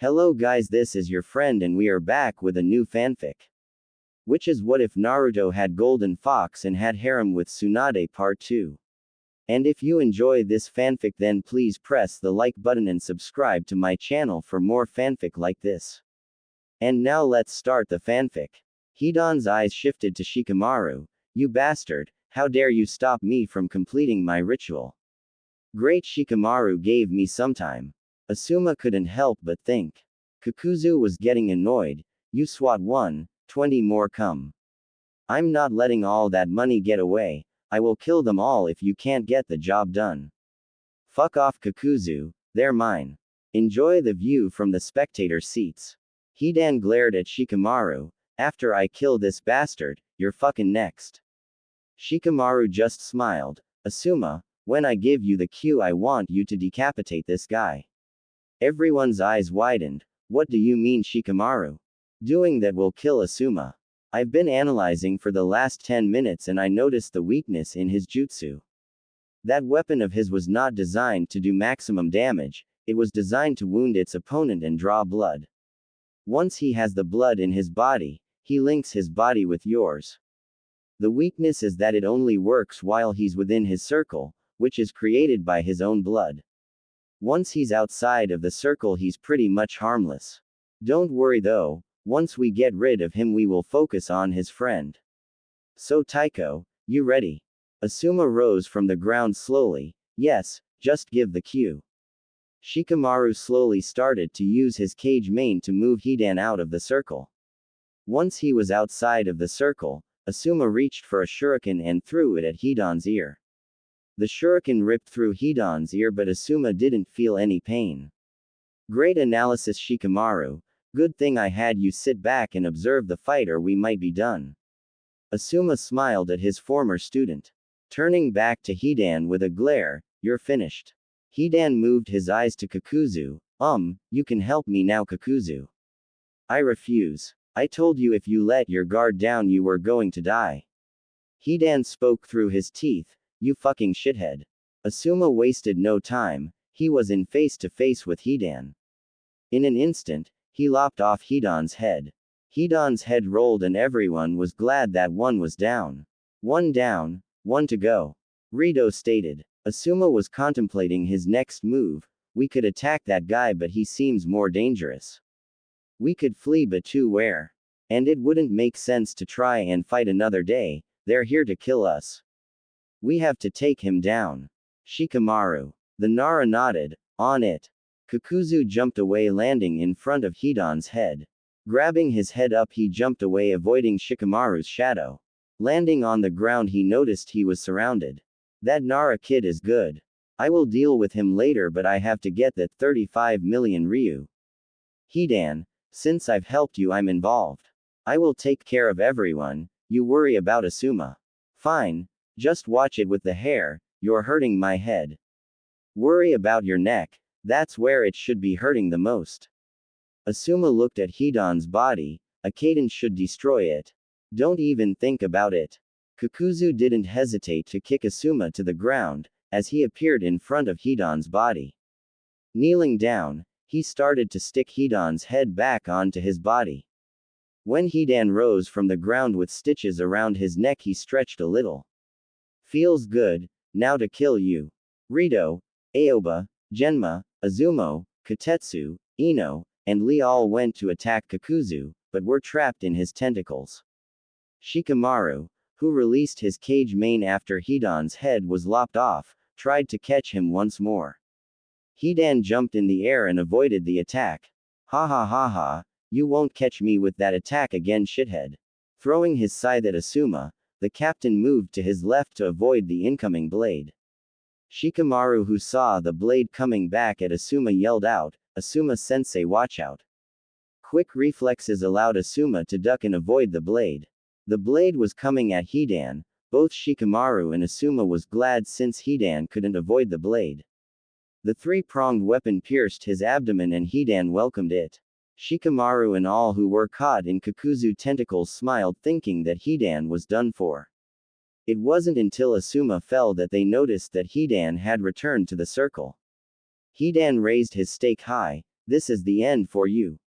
Hello guys, this is your friend and we are back with a new fanfic. Which is what if Naruto had Golden Fox and had Harem with Tsunade Part 2. And if you enjoy this fanfic then please press the like button and subscribe to my channel for more fanfic like this. And now let's start the fanfic. Hidan's eyes shifted to Shikamaru. You bastard, how dare you stop me from completing my ritual. Great Shikamaru gave me some time. Asuma couldn't help but think. Kakuzu was getting annoyed. You swat 20 more come. I'm not letting all that money get away. I will kill them all if you can't get the job done. Fuck off Kakuzu, they're mine. Enjoy the view from the spectator seats. Hidan glared at Shikamaru. After I kill this bastard, you're fucking next. Shikamaru just smiled. Asuma, when I give you the cue I want you to decapitate this guy. Everyone's eyes widened. What do you mean Shikamaru? Doing that will kill Asuma. I've been analyzing for the last 10 minutes and I noticed the weakness in his jutsu. That weapon of his was not designed to do maximum damage, it was designed to wound its opponent and draw blood. Once he has the blood in his body, he links his body with yours. The weakness is that it only works while he's within his circle, which is created by his own blood. Once he's outside of the circle he's pretty much harmless. Don't worry though, once we get rid of him we will focus on his friend. So Taiko, you ready? Asuma rose from the ground slowly. Yes, just give the cue. Shikamaru slowly started to use his cage mane to move Hidan out of the circle. Once he was outside of the circle, Asuma reached for a shuriken and threw it at Hidan's ear. The shuriken ripped through Hidan's ear but Asuma didn't feel any pain. Great analysis Shikamaru, good thing I had you sit back and observe the fight or we might be done. Asuma smiled at his former student. Turning back to Hidan with a glare, you're finished. Hidan moved his eyes to Kakuzu, you can help me now Kakuzu. I refuse. I told you if you let your guard down you were going to die. Hidan spoke through his teeth. You fucking shithead. Asuma wasted no time, he was in face to face with Hidan. In an instant, he lopped off Hidan's head. Hidan's head rolled and everyone was glad that one was down. One down, one to go. Rito stated. Asuma was contemplating his next move. We could attack that guy but he seems more dangerous. We could flee but to where? And it wouldn't make sense to try and fight another day, they're here to kill us. We have to take him down. Shikamaru. The Nara nodded. On it. Kakuzu jumped away landing in front of Hidan's head. Grabbing his head up he jumped away avoiding Shikamaru's shadow. Landing on the ground he noticed he was surrounded. That Nara kid is good. I will deal with him later but I have to get that 35 million Ryu. Hidan, since I've helped you I'm involved. I will take care of everyone, you worry about Asuma. Fine. Just watch it with the hair, you're hurting my head. Worry about your neck, that's where it should be hurting the most. Asuma looked at Hidan's body, a cadence should destroy it. Don't even think about it. Kakuzu didn't hesitate to kick Asuma to the ground, as he appeared in front of Hidan's body. Kneeling down, he started to stick Hidan's head back onto his body. When Hidan rose from the ground with stitches around his neck he stretched a little. Feels good, now to kill you. Rito, Aoba, Genma, Azumo, Katetsu, Ino, and Lee all went to attack Kakuzu, but were trapped in his tentacles. Shikamaru, who released his cage mane after Hidan's head was lopped off, tried to catch him once more. Hidan jumped in the air and avoided the attack. Ha ha ha ha, you won't catch me with that attack again shithead. Throwing his scythe at Asuma, the captain moved to his left to avoid the incoming blade. Shikamaru who saw the blade coming back at Asuma yelled out, Asuma-sensei watch out. Quick reflexes allowed Asuma to duck and avoid the blade. The blade was coming at Hidan, both Shikamaru and Asuma was glad since Hidan couldn't avoid the blade. The three-pronged weapon pierced his abdomen and Hidan welcomed it. Shikamaru and all who were caught in Kakuzu tentacles smiled thinking that Hidan was done for. It wasn't until Asuma fell that they noticed that Hidan had returned to the circle. Hidan raised his stake high, This is the end for you.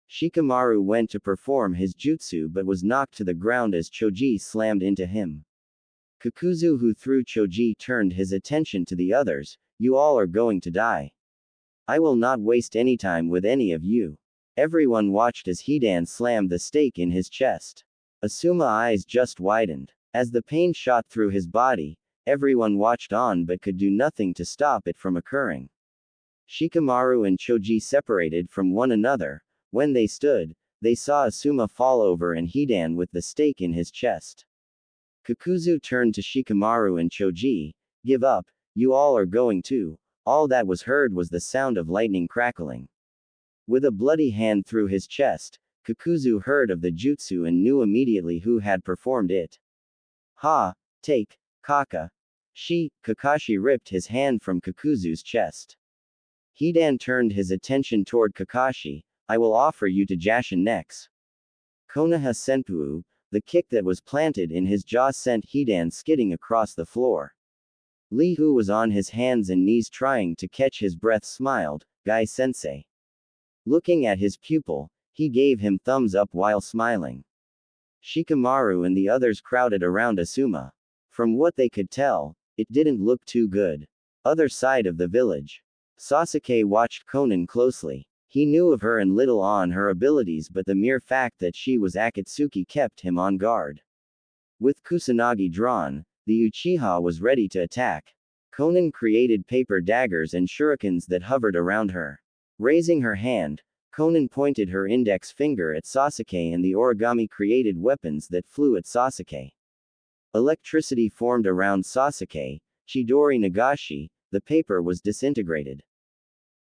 Shikamaru went to perform his jutsu but was knocked to the ground as Choji slammed into him. Kakuzu, who threw Choji, turned his attention to the others. You all are going to die. I will not waste any time with any of you. Everyone watched as Hidan slammed the stake in his chest. Asuma's eyes just widened. As the pain shot through his body, everyone watched on but could do nothing to stop it from occurring. Shikamaru and Choji separated from one another. When they stood, they saw Asuma fall over and Hidan with the stake in his chest. Kakuzu turned to Shikamaru and Choji. Give up, you all are going to. All that was heard was the sound of lightning crackling. With a bloody hand through his chest, Kakuzu heard of the jutsu and knew immediately who had performed it. Ha! Take, Kaka. Kakashi ripped his hand from Kakuzu's chest. Hidan turned his attention toward Kakashi. I will offer you to Jashin next. Konoha Senpuu, the kick that was planted in his jaw sent Hidan skidding across the floor. Lee, who was on his hands and knees trying to catch his breath, smiled. Gai-sensei. Looking at his pupil, he gave him thumbs up while smiling. Shikamaru and the others crowded around Asuma. From what they could tell, it didn't look too good. Other side of the village. Sasuke watched Konan closely. He knew of her and little on her abilities, but the mere fact that she was Akatsuki kept him on guard. With Kusanagi drawn, the Uchiha was ready to attack. Konan created paper daggers and shurikens that hovered around her. Raising her hand, Konan pointed her index finger at Sasuke and the origami created weapons that flew at Sasuke. Electricity formed around Sasuke. Chidori Nagashi, the paper was disintegrated.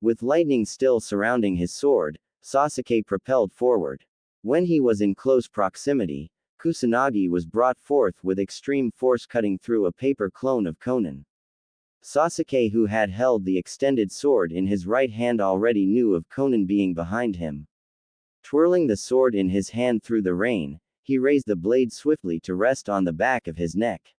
With lightning still surrounding his sword, Sasuke propelled forward. When he was in close proximity, Kusanagi was brought forth with extreme force, cutting through a paper clone of Konan. Sasuke, who had held the extended sword in his right hand, already knew of Konan being behind him. Twirling the sword in his hand through the rain, he raised the blade swiftly to rest on the back of his neck.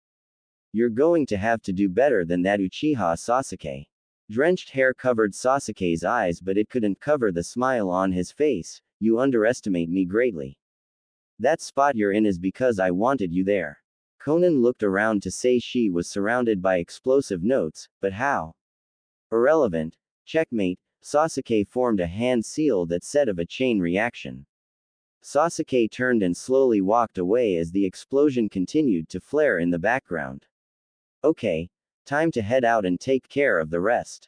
You're going to have to do better than that, Uchiha Sasuke. Drenched hair covered Sasuke's eyes, but it couldn't cover the smile on his face. You underestimate me greatly. That spot you're in is because I wanted you there. Konan looked around to say she was surrounded by explosive notes, but how? Irrelevant. Checkmate. Sasuke formed a hand seal that said of a chain reaction. Sasuke turned and slowly walked away as the explosion continued to flare in the background. Okay. Time to head out and take care of the rest.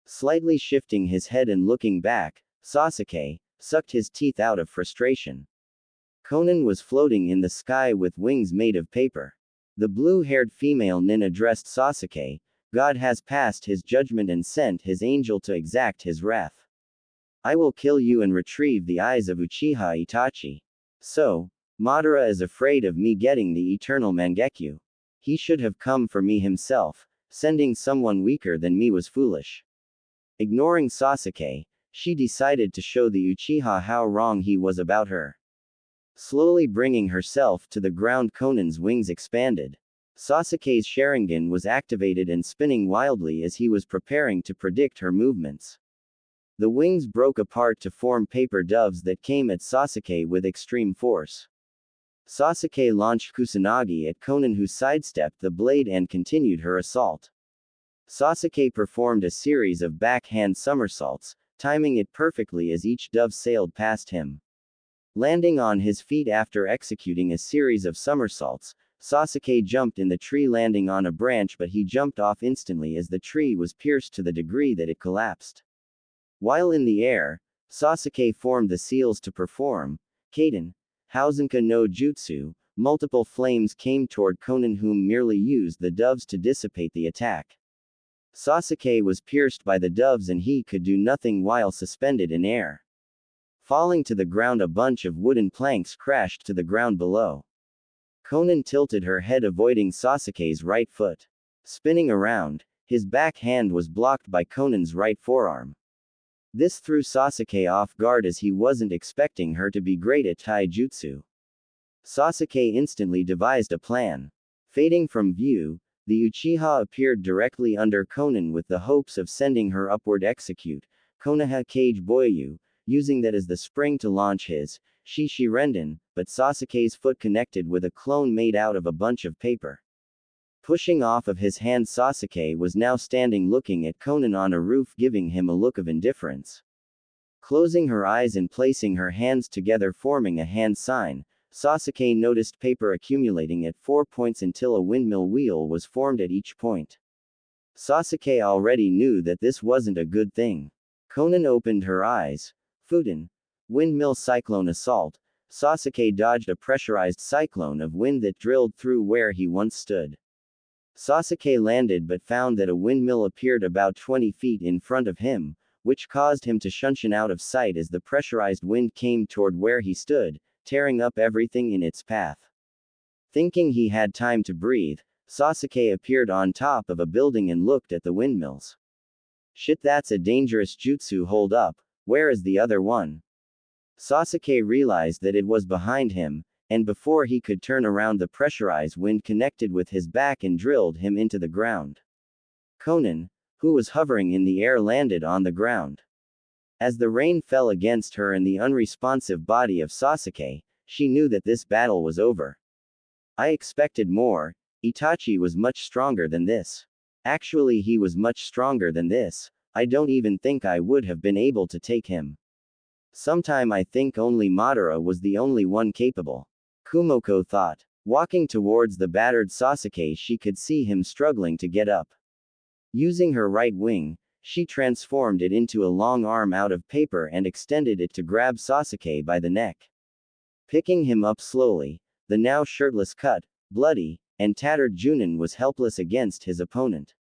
Slightly shifting his head and looking back, Sasuke sucked his teeth out of frustration. Konan was floating in the sky with wings made of paper. The blue-haired female nin addressed Sasuke. God has passed his judgment and sent his angel to exact his wrath. I will kill you and retrieve the eyes of Uchiha Itachi. So, Madara is afraid of me getting the eternal Mangekyo. He should have come for me himself. Sending someone weaker than me was foolish. Ignoring Sasuke, she decided to show the Uchiha how wrong he was about her. Slowly bringing herself to the ground, Konan's wings expanded. Sasuke's Sharingan was activated and spinning wildly as he was preparing to predict her movements. The wings broke apart to form paper doves that came at Sasuke with extreme force. Sasuke launched Kusanagi at Konan, who sidestepped the blade and continued her assault. Sasuke performed a series of backhand somersaults, timing it perfectly as each dove sailed past him. Landing on his feet after executing a series of somersaults, Sasuke jumped in the tree, landing on a branch, but he jumped off instantly as the tree was pierced to the degree that it collapsed. While in the air, Sasuke formed the seals to perform Kaden Hausenka no Jutsu. Multiple flames came toward Konan, whom merely used the doves to dissipate the attack. Sasuke was pierced by the doves and he could do nothing while suspended in air. Falling to the ground, a bunch of wooden planks crashed to the ground below. Konan tilted her head, avoiding Sasuke's right foot. Spinning around, his back hand was blocked by Konan's right forearm. This threw Sasuke off guard as he wasn't expecting her to be great at taijutsu. Sasuke instantly devised a plan. Fading from view, the Uchiha appeared directly under Konan with the hopes of sending her upward. Execute. Konoha Kage Boyu, using that as the spring to launch his Shishi Renden, but Sasuke's foot connected with a clone made out of a bunch of paper. Pushing off of his hand, Sasuke was now standing looking at Konan on a roof, giving him a look of indifference. Closing her eyes and placing her hands together forming a hand sign, Sasuke noticed paper accumulating at 4 points until a windmill wheel was formed at each point. Sasuke already knew that this wasn't a good thing. Konan opened her eyes. Fuden. Windmill cyclone assault. Sasuke dodged a pressurized cyclone of wind that drilled through where he once stood. Sasuke landed but found that a windmill appeared about 20 feet in front of him, which caused him to shunshin out of sight as the pressurized wind came toward where he stood, tearing up everything in its path. Thinking he had time to breathe, Sasuke appeared on top of a building and looked at the windmills. Shit, that's a dangerous jutsu. Hold up, where is the other one? Sasuke realized that it was behind him, and before he could turn around the pressurized wind connected with his back and drilled him into the ground. Konan, who was hovering in the air, landed on the ground. As the rain fell against her and the unresponsive body of Sasuke, she knew that this battle was over. I expected more. Itachi was much stronger than this. Actually, he was much stronger than this. I don't even think I would have been able to take him. Sometime I think only Madara was the only one capable. Kumoko thought. Walking towards the battered Sasuke, she could see him struggling to get up. Using her right wing, she transformed it into a long arm out of paper and extended it to grab Sasuke by the neck. Picking him up slowly, the now shirtless, cut, bloody, and tattered Junin was helpless against his opponent.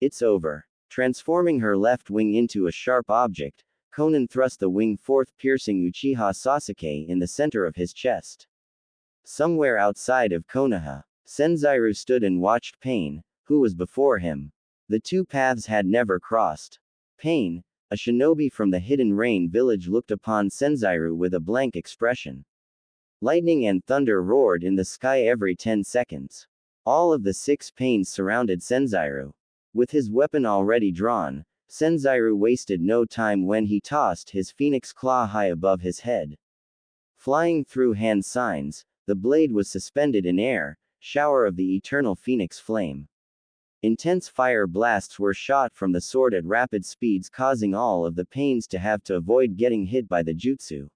It's over. Transforming her left wing into a sharp object, Konan thrust the wing forth, piercing Uchiha Sasuke in the center of his chest. Somewhere outside of Konoha, Senzaru stood and watched Pain, who was before him. The two paths had never crossed. Pain, a shinobi from the Hidden Rain village, looked upon Senzaru with a blank expression. Lightning and thunder roared in the sky every 10 seconds. All of the 6 Pains surrounded Senzaru. With his weapon already drawn, Senzaru wasted no time when he tossed his phoenix claw high above his head. Flying through hand signs, the blade was suspended in air, shower of the eternal phoenix flame. Intense fire blasts were shot from the sword at rapid speeds, causing all of the Pains to have to avoid getting hit by the jutsu.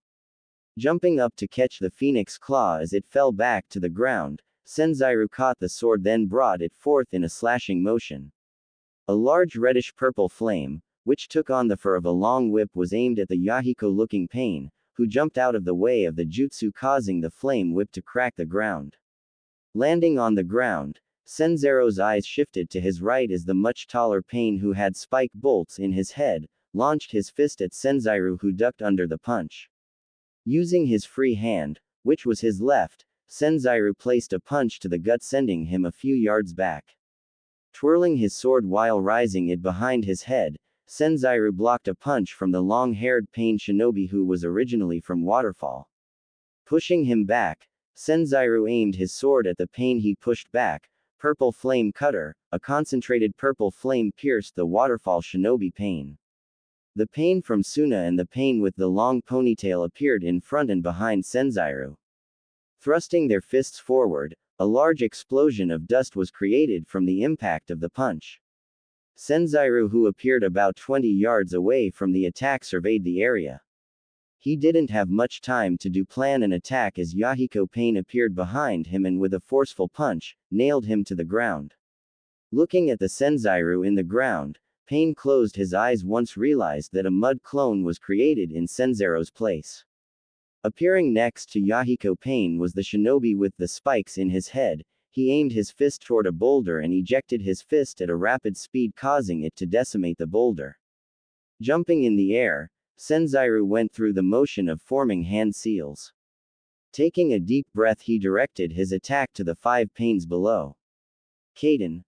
Jumping up to catch the phoenix claw as it fell back to the ground, Senzaru caught the sword, then brought it forth in a slashing motion. A large reddish-purple flame, which took on the fur of a long whip, was aimed at the Yahiko-looking Pain, who jumped out of the way of the jutsu, causing the flame whip to crack the ground. Landing on the ground, Senzaru's eyes shifted to his right as the much taller Pain, who had spike bolts in his head, launched his fist at Senzaru, who ducked under the punch. Using his free hand, which was his left, Senzaru placed a punch to the gut, sending him a few yards back. Twirling his sword while raising it behind his head, Senzaru blocked a punch from the long-haired Pain shinobi who was originally from Waterfall. Pushing him back, Senzaru aimed his sword at the Pain he pushed back. Purple Flame Cutter, a concentrated purple flame pierced the Waterfall shinobi Pain. The Pain from Suna and the Pain with the long ponytail appeared in front and behind Senzaru. Thrusting their fists forward, a large explosion of dust was created from the impact of the punch. Senzaru, who appeared about 20 yards away from the attack, surveyed the area. He didn't have much time to plan an attack as Yahiko Pain appeared behind him and with a forceful punch, nailed him to the ground. Looking at the Senzaru in the ground, Pain closed his eyes once realized that a mud clone was created in Senzaru's place. Appearing next to Yahiko Pain was the shinobi with the spikes in his head. He aimed his fist toward a boulder and ejected his fist at a rapid speed, causing it to decimate the boulder. Jumping in the air, Senzaru went through the motion of forming hand seals. Taking a deep breath, he directed his attack to the 5 Pains below. Kaden.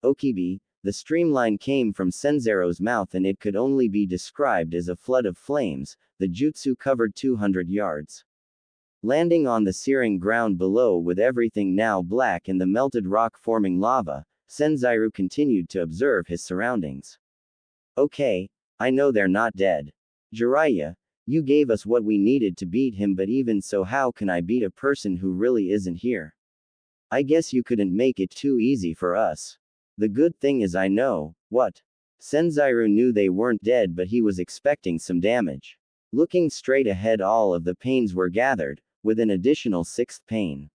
Okibi. The streamline came from Senzaru's mouth and it could only be described as a flood of flames. The jutsu covered 200 yards. Landing on the searing ground below with everything now black and the melted rock forming lava, Senzaru continued to observe his surroundings. Okay, I know they're not dead. Jiraiya, you gave us what we needed to beat him, but even so, how can I beat a person who really isn't here? I guess you couldn't make it too easy for us. The good thing is I know. What? Senzaru knew they weren't dead, but he was expecting some damage. Looking straight ahead, all of the pains were gathered, with an additional sixth pain.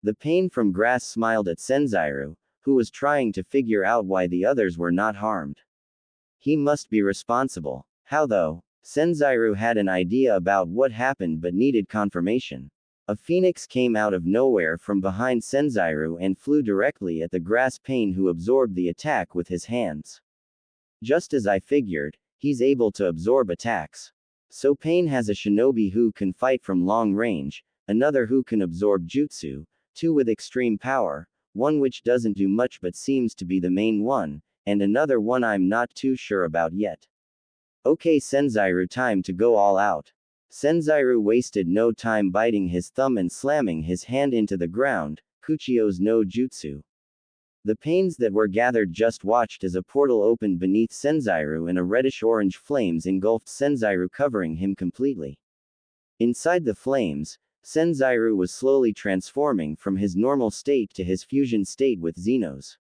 The pain from grass smiled at Senzaru, who was trying to figure out why the others were not harmed. He must be responsible. How though? Senzaru had an idea about what happened but needed confirmation. A phoenix came out of nowhere from behind Senzaru and flew directly at the grass pain, who absorbed the attack with his hands. Just as I figured, he's able to absorb attacks. So Pain has a shinobi who can fight from long range, another who can absorb jutsu, two with extreme power, one which doesn't do much but seems to be the main one, and another one I'm not too sure about yet. Okay Senzaru, time to go all out. Senzaru wasted no time biting his thumb and slamming his hand into the ground, Kuchio's no jutsu. The pains that were gathered just watched as a portal opened beneath Senzaru and a reddish-orange flames engulfed Senzaru, covering him completely. Inside the flames, Senzaru was slowly transforming from his normal state to his fusion state with Xenos.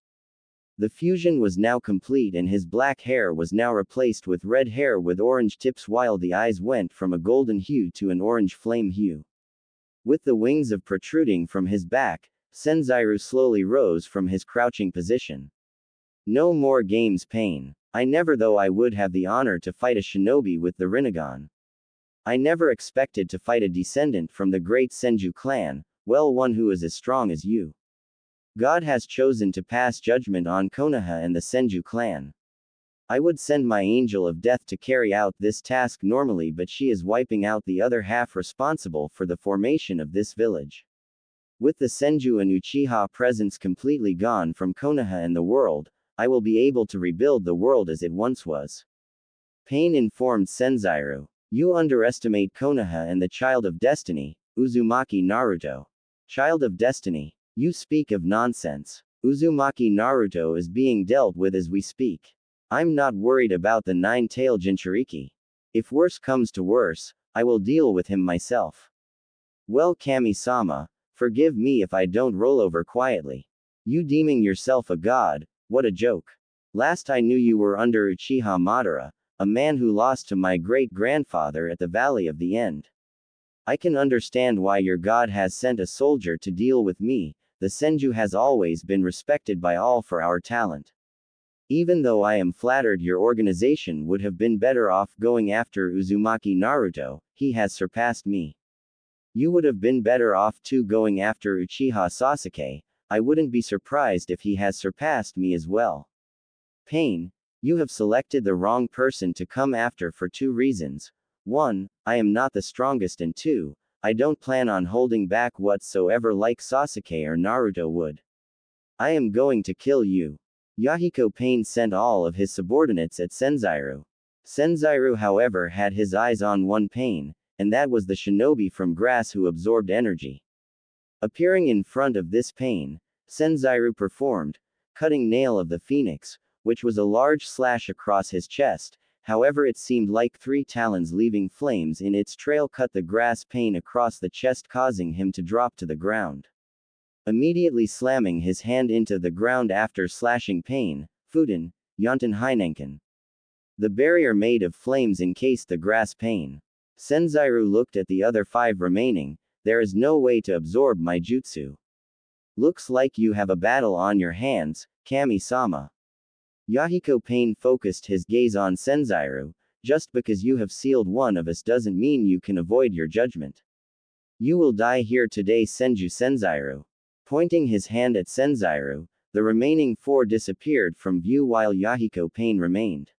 The fusion was now complete and his black hair was now replaced with red hair with orange tips, while the eyes went from a golden hue to an orange flame hue. With the wings of protruding from his back, Senzaru slowly rose from his crouching position. No more games, Pain. I never though I would have the honor to fight a shinobi with the Rinnegan. I never expected to fight a descendant from the great Senju clan, well, one who is as strong as you. God has chosen to pass judgment on Konoha and the Senju clan. I would send my angel of death to carry out this task normally, but she is wiping out the other half responsible for the formation of this village. With the Senju and Uchiha presence completely gone from Konoha and the world, I will be able to rebuild the world as it once was. Pain informed Senzaru. You underestimate Konoha and the Child of Destiny, Uzumaki Naruto. Child of Destiny. You speak of nonsense. Uzumaki Naruto is being dealt with as we speak. I'm not worried about the nine-tailed Jinchuriki. If worse comes to worse, I will deal with him myself. Well, Kami-sama, forgive me if I don't roll over quietly. You deeming yourself a god, what a joke. Last I knew you were under Uchiha Madara, a man who lost to my great-grandfather at the Valley of the End. I can understand why your god has sent a soldier to deal with me. The Senju has always been respected by all for our talent. Even though I am flattered your organization would have been better off going after Uzumaki Naruto, he has surpassed me. You would have been better off too going after Uchiha Sasuke. I wouldn't be surprised if he has surpassed me as well. Pain, you have selected the wrong person to come after for two reasons. 1, I am not the strongest, and 2, I don't plan on holding back whatsoever like Sasuke or Naruto would. I am going to kill you. Yahiko Pain sent all of his subordinates at Senzaru. Senzaru, however, had his eyes on one Pain, and that was the shinobi from grass who absorbed energy. Appearing in front of this Pain, Senzaru performed cutting nail of the phoenix, which was a large slash across his chest. However, it seemed like 3 talons leaving flames in its trail cut the grass Pain across the chest, causing him to drop to the ground. Immediately slamming his hand into the ground after slashing Pain, Fuden, Yonten Heinenken. The barrier made of flames encased the grass Pain. Senzaru looked at the other 5 remaining. There is no way to absorb my jutsu. Looks like you have a battle on your hands, Kami-sama. Yahiko Pain focused his gaze on Senzaru. Just because you have sealed one of us doesn't mean you can avoid your judgment. You will die here today, Senju Senzaru. Pointing his hand at Senzaru, the remaining 4 disappeared from view while Yahiko Pain remained.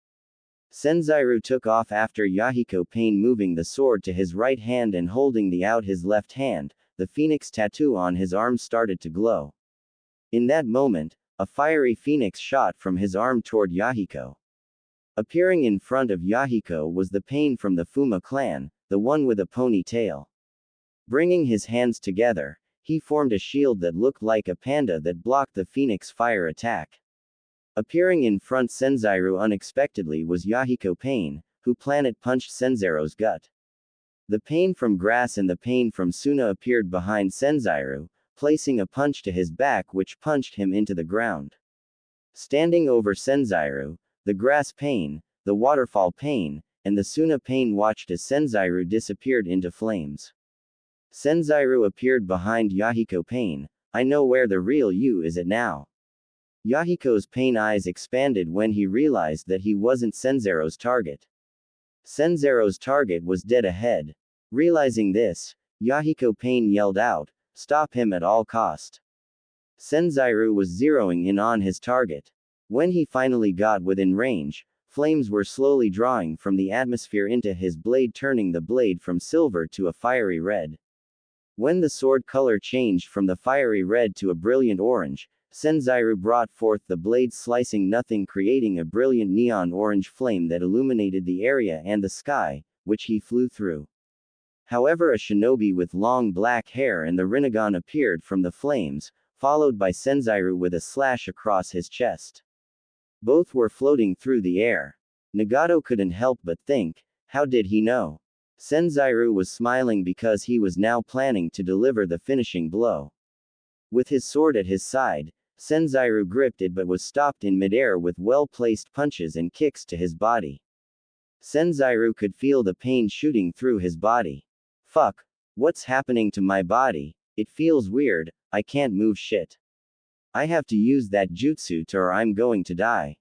Senzaru took off after Yahiko Pain, moving the sword to his right hand and holding out his left hand. The phoenix tattoo on his arm started to glow. In that moment, a fiery phoenix shot from his arm toward Yahiko. Appearing in front of Yahiko was the Pain from the Fuma clan, the one with a pony tail. Bringing his hands together, he formed a shield that looked like a panda that blocked the phoenix fire attack. Appearing in front Senzaru unexpectedly was Yahiko Pain, who planet-punched Senzaru's gut. The pain from grass and the pain from Suna appeared behind Senzaru, placing a punch to his back which punched him into the ground. Standing over Senzaru, the grass pain, the waterfall pain, and the Suna pain watched as Senzaru disappeared into flames. Senzaru appeared behind Yahiko Pain. I know where the real you is at now. Yahiko's pain eyes expanded when he realized that he wasn't Senzaru's target. Senzaru's target was dead ahead. Realizing this, Yahiko Pain yelled out, "Stop him at all cost." Senzaru was zeroing in on his target. When he finally got within range, flames were slowly drawing from the atmosphere into his blade, turning the blade from silver to a fiery red. When the sword color changed from the fiery red to a brilliant orange, Senzaru brought forth the blade, slicing nothing, creating a brilliant neon orange flame that illuminated the area and the sky, which he flew through. However, a shinobi with long black hair and the Rinnegan appeared from the flames, followed by Senzaru with a slash across his chest. Both were floating through the air. Nagato couldn't help but think, how did he know? Senzaru was smiling because he was now planning to deliver the finishing blow. With his sword at his side, Senzaru gripped it but was stopped in midair with well-placed punches and kicks to his body. Senzaru could feel the pain shooting through his body. Fuck. What's happening to my body? It feels weird, I can't move shit. I have to use that jutsu or I'm going to die.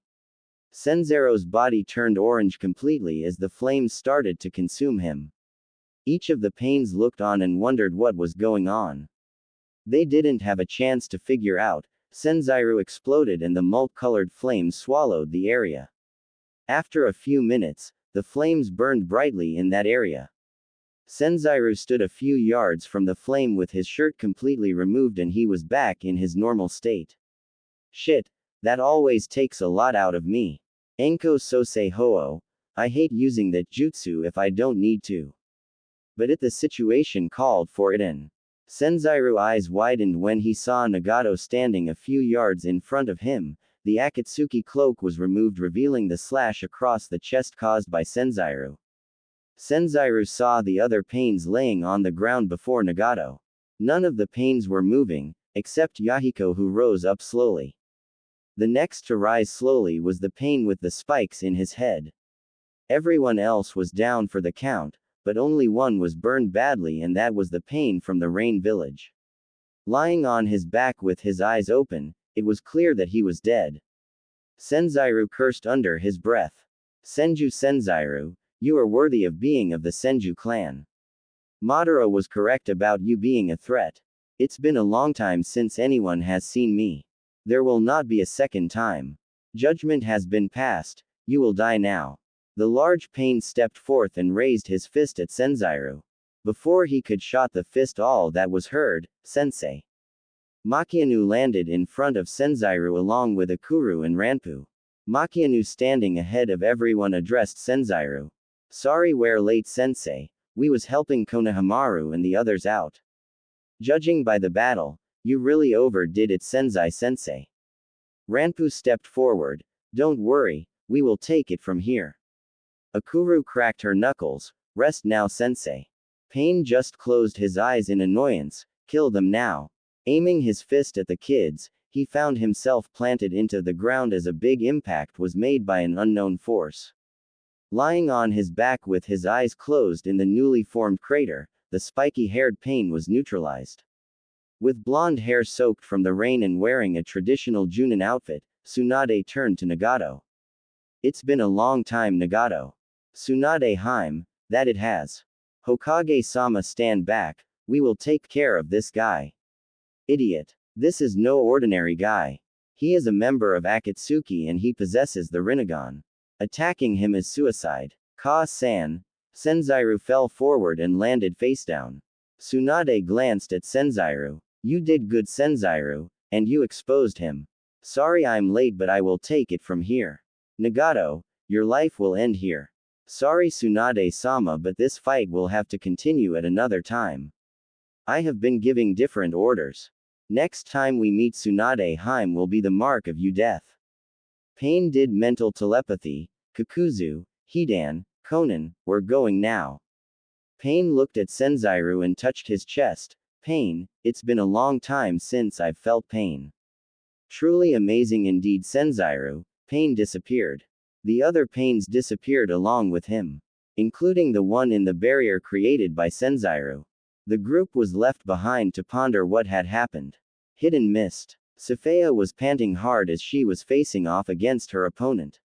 Senzaru's body turned orange completely as the flames started to consume him. Each of the pains looked on and wondered what was going on. They didn't have a chance to figure out. Senzaru exploded and the malt-colored flames swallowed the area. After a few minutes, the flames burned brightly in that area. Senzaru stood a few yards from the flame with his shirt completely removed and he was back in his normal state. Shit, that always takes a lot out of me. Enko sosei hoo. I hate using that jutsu if I don't need to. But the situation called for it and Senzaru's eyes widened when he saw Nagato standing a few yards in front of him. The Akatsuki cloak was removed, revealing the slash across the chest caused by Senzaru. Senzaru saw the other pains laying on the ground before Nagato. None of the pains were moving, except Yahiko, who rose up slowly. The next to rise slowly was the pain with the spikes in his head. Everyone else was down for the count, but only one was burned badly, and that was the pain from the Rain Village. Lying on his back with his eyes open, it was clear that he was dead. Senzaru cursed under his breath. Senju Senzaru, you are worthy of being of the Senju clan. Madara was correct about you being a threat. It's been a long time since anyone has seen me. There will not be a second time. Judgment has been passed, you will die now. The large pain stepped forth and raised his fist at Senzaru. Before he could shot the fist, all that was heard, Sensei. Makianu landed in front of Senzaru along with Akuru and Ranpu. Makianu, standing ahead of everyone, addressed Senzaru. Sorry we're late, Sensei. We was helping Konohamaru and the others out. Judging by the battle, you really overdid it, Sensei. Ranpu stepped forward. Don't worry, we will take it from here. Akuru cracked her knuckles. Rest now, Sensei. Pain just closed his eyes in annoyance. Kill them now. Aiming his fist at the kids, he found himself planted into the ground as a big impact was made by an unknown force. Lying on his back with his eyes closed in the newly formed crater, the spiky-haired Pain was neutralized. With blonde hair soaked from the rain and wearing a traditional Junin outfit, Tsunade turned to Nagato. It's been a long time, Nagato. Tsunade Harem, that it has. Hokage-sama, stand back, we will take care of this guy. Idiot. This is no ordinary guy. He is a member of Akatsuki and he possesses the Rinnegan. Attacking him is suicide. Ka-san. Senzaru fell forward and landed face down. Tsunade glanced at Senzaru. You did good, Senzaru, and you exposed him. Sorry I'm late, but I will take it from here. Nagato, your life will end here. Sorry Tsunade-sama, but this fight will have to continue at another time. I have been giving different orders. Next time we meet, Tsunade Harem will be the mark of you death. Pain did mental telepathy. Kakuzu, Hidan, Konan, we're going now. Pain looked at Senzaru and touched his chest. Pain, it's been a long time since I've felt pain. Truly amazing indeed. Senzaru. Pain disappeared. The other pains disappeared along with him, including the one in the barrier created by Senzaru. The group was left behind to ponder what had happened. Hidden mist. Safaya was panting hard as she was facing off against her opponent.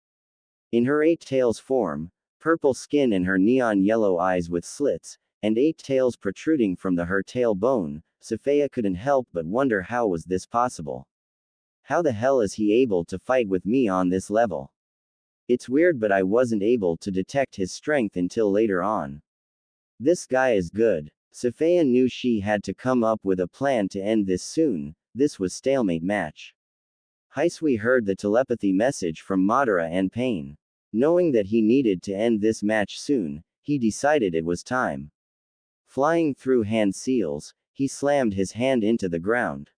In her 8 tails form, purple skin and her neon yellow eyes with slits, and 8 tails protruding from her tailbone, Safaya couldn't help but wonder how was this possible. How the hell is he able to fight with me on this level? It's weird, but I wasn't able to detect his strength until later on. This guy is good. Safaya knew she had to come up with a plan to end this soon. This was stalemate match. Hisui heard the telepathy message from Madara and Pain. Knowing that he needed to end this match soon, he decided it was time. Flying through hand seals, he slammed his hand into the ground.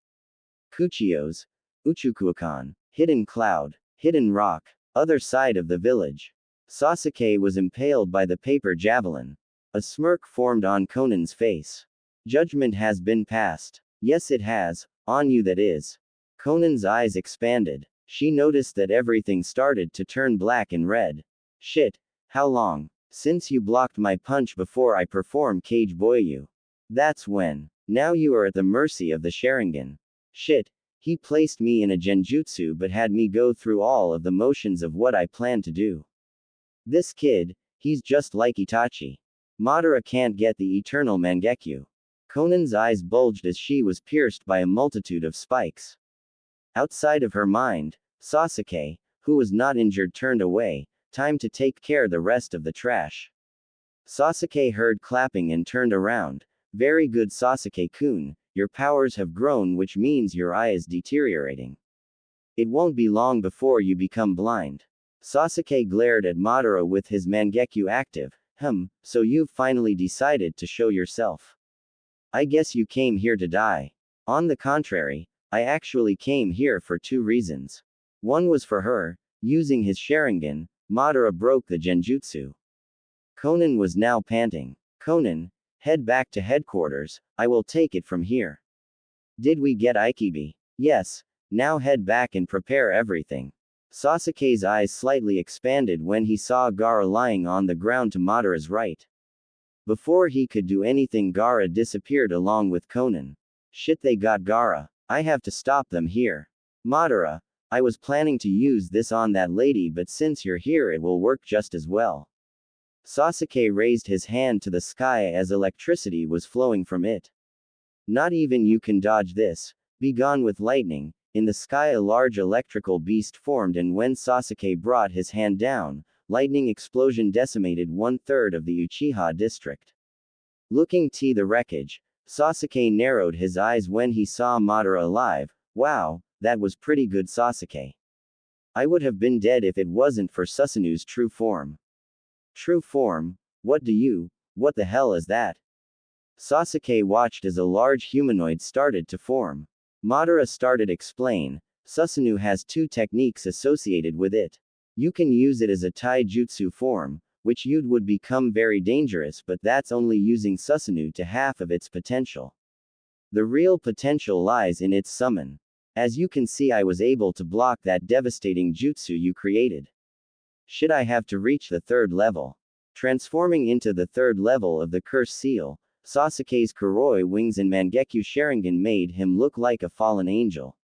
Kuchios, Uchukuakan, hidden cloud, hidden rock, other side of the village. Sasuke was impaled by the paper javelin. A smirk formed on Konan's face. Judgment has been passed. Yes, it has, on you that is. Konan's eyes expanded. She noticed that everything started to turn black and red. Shit, how long? Since you blocked my punch before I perform Cage Boyu. That's when. Now you are at the mercy of the Sharingan. Shit, he placed me in a genjutsu but had me go through all of the motions of what I planned to do. This kid, he's just like Itachi. Madara can't get the eternal Mangekyo. Konan's eyes bulged as she was pierced by a multitude of spikes. Outside of her mind, Sasuke, who was not injured, turned away. Time to take care the rest of the trash. Sasuke heard clapping and turned around. Very good, Sasuke-kun, your powers have grown, which means your eye is deteriorating. It won't be long before you become blind. Sasuke glared at Madara with his Mangekyo active. So you've finally decided to show yourself. I guess you came here to die. On the contrary, I actually came here for 2 reasons. One was for her. Using his Sharingan, Madara broke the genjutsu. Konan was now panting. Konan, head back to headquarters, I will take it from here. Did we get Ikibi? Yes, now head back and prepare everything. Sasuke's eyes slightly expanded when he saw Gaara lying on the ground to Madara's right. Before he could do anything, Gaara disappeared along with Konan. Shit, they got Gaara. I have to stop them here. Madara, I was planning to use this on that lady, but since you're here it will work just as well. Sasuke raised his hand to the sky as electricity was flowing from it. Not even you can dodge this. Be gone with lightning. In the sky a large electrical beast formed, and when Sasuke brought his hand down, lightning explosion decimated 1/3 of the Uchiha district. Looking to the wreckage, Sasuke narrowed his eyes when he saw Madara alive. Wow, that was pretty good, Sasuke. I would have been dead if it wasn't for Susanu's true form. True form? What the hell is that? Sasuke watched as a large humanoid started to form. Madara started explain. Susanoo has 2 techniques associated with it. You can use it as a taijutsu form, which would become very dangerous, but that's only using Susanoo to half of its potential. The real potential lies in its summon. As you can see, I was able to block that devastating jutsu you created. Should I have to reach the 3rd level? Transforming into the 3rd level of the curse seal, Sasuke's Kuroi wings and Mangekyo Sharingan made him look like a fallen angel.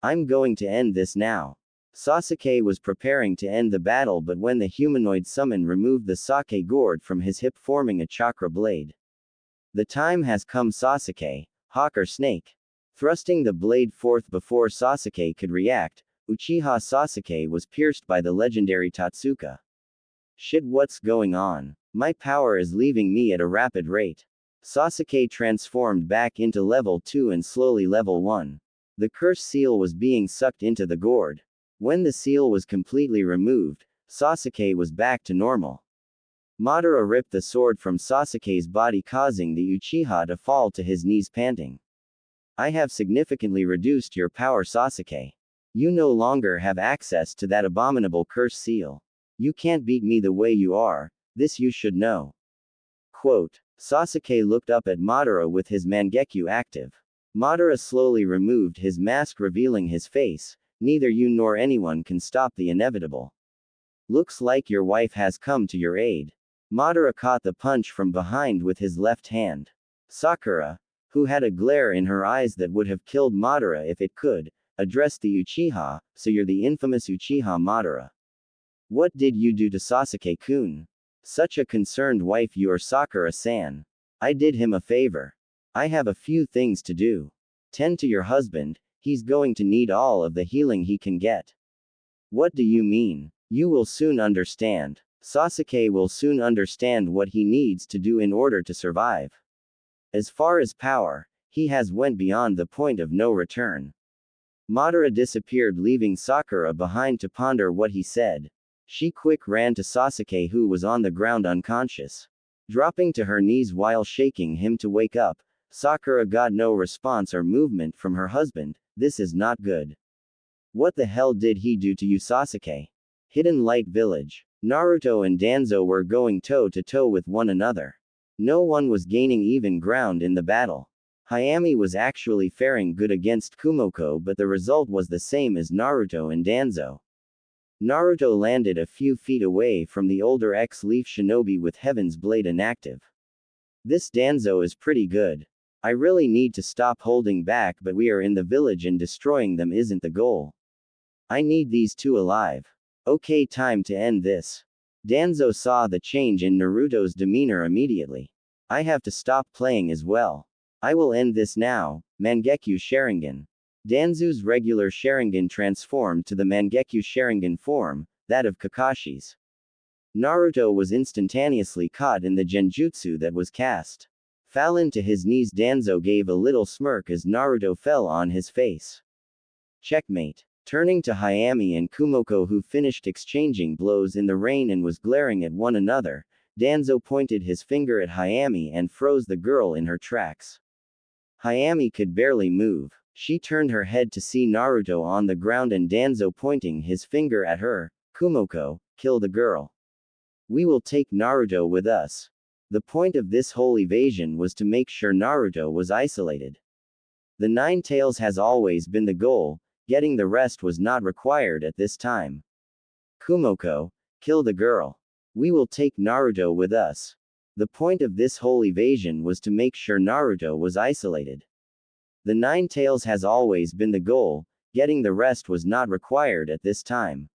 I'm going to end this now. Sasuke was preparing to end the battle, but when the humanoid summon removed the sake gourd from his hip, forming a chakra blade. The time has come, Sasuke, hawk or snake. Thrusting the blade forth before Sasuke could react, Uchiha Sasuke was pierced by the legendary Totsuka. Shit, what's going on? My power is leaving me at a rapid rate. Sasuke transformed back into level 2 and slowly level 1. The curse seal was being sucked into the gourd. When the seal was completely removed, Sasuke was back to normal. Madara ripped the sword from Sasuke's body, causing the Uchiha to fall to his knees, panting. I have significantly reduced your power, Sasuke. You no longer have access to that abominable curse seal. You can't beat me the way you are, this you should know. Quote. Sasuke looked up at Madara with his Mangekyo active. Madara slowly removed his mask, revealing his face. Neither you nor anyone can stop the inevitable. Looks like your wife has come to your aid. Madara caught the punch from behind with his left hand. Sakura, who had a glare in her eyes that would have killed Madara if it could, addressed the Uchiha, so you're the infamous Uchiha Madara. What did you do to Sasuke-kun? Such a concerned wife you're, Sakura-san. I did him a favor. I have a few things to do. Tend to your husband, he's going to need all of the healing he can get. What do you mean? You will soon understand. Sasuke will soon understand what he needs to do in order to survive. As far as power, he has went beyond the point of no return. Madara disappeared, leaving Sakura behind to ponder what he said. She quick ran to Sasuke, who was on the ground unconscious. Dropping to her knees while shaking him to wake up, Sakura got no response or movement from her husband. This is not good. What the hell did he do to you, Sasuke? Hidden Light Village. Naruto and Danzo were going toe to toe with one another. No one was gaining even ground in the battle. Hayami was actually faring good against Kumoko, but the result was the same as Naruto and Danzo. Naruto landed a few feet away from the older ex-Leaf Shinobi with Heaven's Blade inactive. This Danzo is pretty good. I really need to stop holding back, but we are in the village and destroying them isn't the goal. I need these two alive. Okay, time to end this. Danzo saw the change in Naruto's demeanor immediately. I have to stop playing as well. I will end this now. Mangekyo Sharingan. Danzo's regular Sharingan transformed to the Mangekyo Sharingan form, that of Kakashi's. Naruto was instantaneously caught in the genjutsu that was cast. Fallen to his knees, Danzo gave a little smirk as Naruto fell on his face. Checkmate. Turning to Hayami and Kumoko, who finished exchanging blows in the rain and was glaring at one another, Danzo pointed his finger at Hayami and froze the girl in her tracks. Hayami could barely move. She turned her head to see Naruto on the ground and Danzo pointing his finger at her. Kumoko, kill the girl. We will take Naruto with us. The point of this whole evasion was to make sure Naruto was isolated. The Nine Tails has always been the goal, getting the rest was not required at this time. Kumoko, kill the girl. We will take Naruto with us. The point of this whole evasion was to make sure Naruto was isolated. The Nine Tails has always been the goal, getting the rest was not required at this time.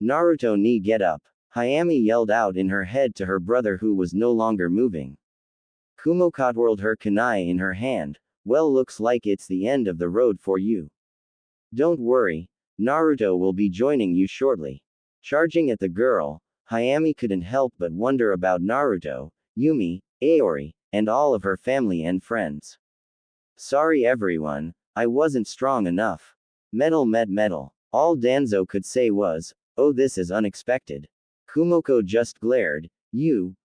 Naruto ni get up. Hayami yelled out in her head to her brother, who was no longer moving. Kumoko twirled her kunai in her hand. Well, looks like it's the end of the road for you. Don't worry, Naruto will be joining you shortly. Charging at the girl, Hayami couldn't help but wonder about Naruto, Yumi, Aori, and all of her family and friends. Sorry everyone, I wasn't strong enough. Metal met metal. All Danzo could say was, oh, this is unexpected. Kumoko just glared.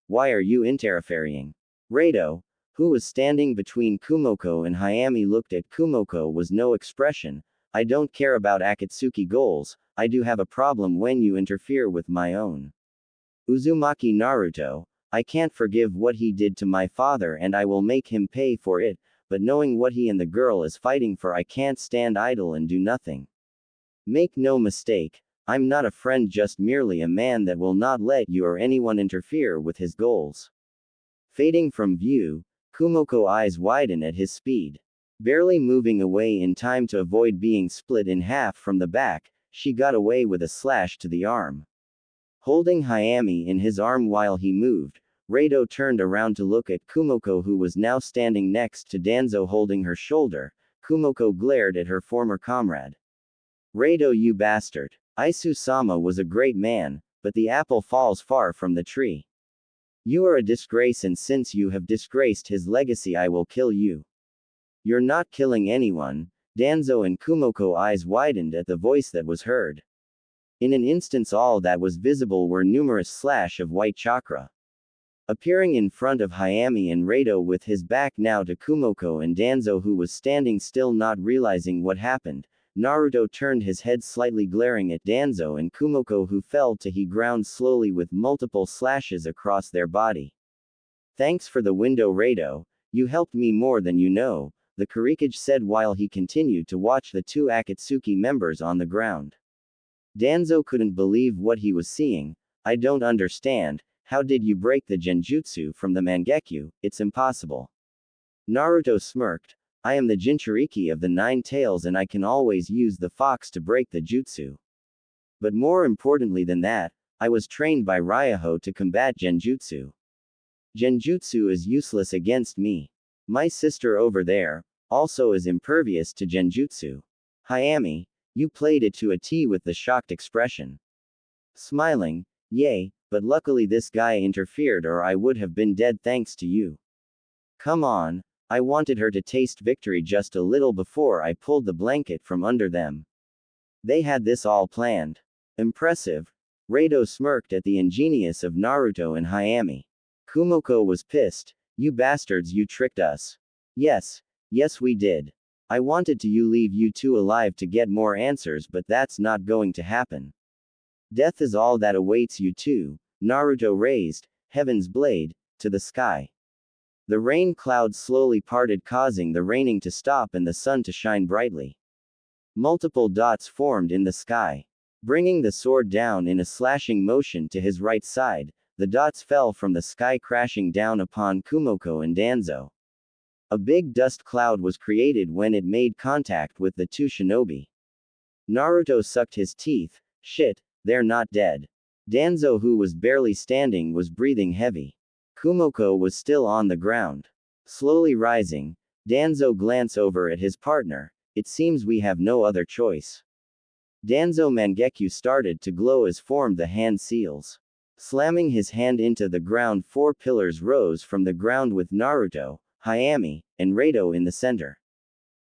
Why are you interfering? Rado, who was standing between Kumoko and Hayami, looked at Kumoko with no expression. I don't care about Akatsuki goals, I do have a problem when you interfere with my own. Uzumaki Naruto, I can't forgive what he did to my father and I will make him pay for it, but knowing what he and the girl is fighting for, I can't stand idle and do nothing. Make no mistake, I'm not a friend, just merely a man that will not let you or anyone interfere with his goals. Fading from view, Kumoko's eyes widen at his speed. Barely moving away in time to avoid being split in half from the back, she got away with a slash to the arm. Holding Hayami in his arm while he moved, Rado turned around to look at Kumoko, who was now standing next to Danzo holding her shoulder. Kumoko glared at her former comrade. Rado, you bastard. Isu-sama was a great man, but the apple falls far from the tree. You are a disgrace, and since you have disgraced his legacy, I will kill you. You're not killing anyone. Danzo and Kumoko's eyes widened at the voice that was heard. In an instant, all that was visible were numerous slashes of white chakra. Appearing in front of Hayami and Rado with his back now to Kumoko and Danzo, who was standing still not realizing what happened, Naruto turned his head slightly glaring at Danzo and Kumoko who fell to the ground slowly with multiple slashes across their body. Thanks for the window Rado, you helped me more than you know, the Kurikage said while he continued to watch the two Akatsuki members on the ground. Danzo couldn't believe what he was seeing. I don't understand, how did you break the genjutsu from the Mangekyo? It's impossible. Naruto smirked. I am the Jinchuriki of the Nine Tails and I can always use the fox to break the jutsu. But more importantly than that, I was trained by Raiho to combat genjutsu. Genjutsu is useless against me. My sister over there, also is impervious to genjutsu. Hayami, you played it to a T with the shocked expression. Smiling, yay, but luckily this guy interfered or I would have been dead thanks to you. Come on, I wanted her to taste victory just a little before I pulled the blanket from under them. They had this all planned. Impressive. Rado smirked at the ingenious of Naruto and Hayami. Kumoko was pissed. You bastards, you tricked us. Yes we did. I wanted to leave you two alive to get more answers but that's not going to happen. Death is all that awaits you two. Naruto raised Heaven's blade to the sky. The rain clouds slowly parted causing the raining to stop and the sun to shine brightly. Multiple dots formed in the sky. Bringing the sword down in a slashing motion to his right side, the dots fell from the sky crashing down upon Kumoko and Danzo. A big dust cloud was created when it made contact with the two shinobi. Naruto sucked his teeth. Shit, they're not dead. Danzo, who was barely standing, was breathing heavy. Kumoko was still on the ground. Slowly rising, Danzo glanced over at his partner. It seems we have no other choice. Danzo Mangekyo started to glow as formed the hand seals. Slamming his hand into the ground, 4 pillars rose from the ground with Naruto, Hayami, and Rado in the center.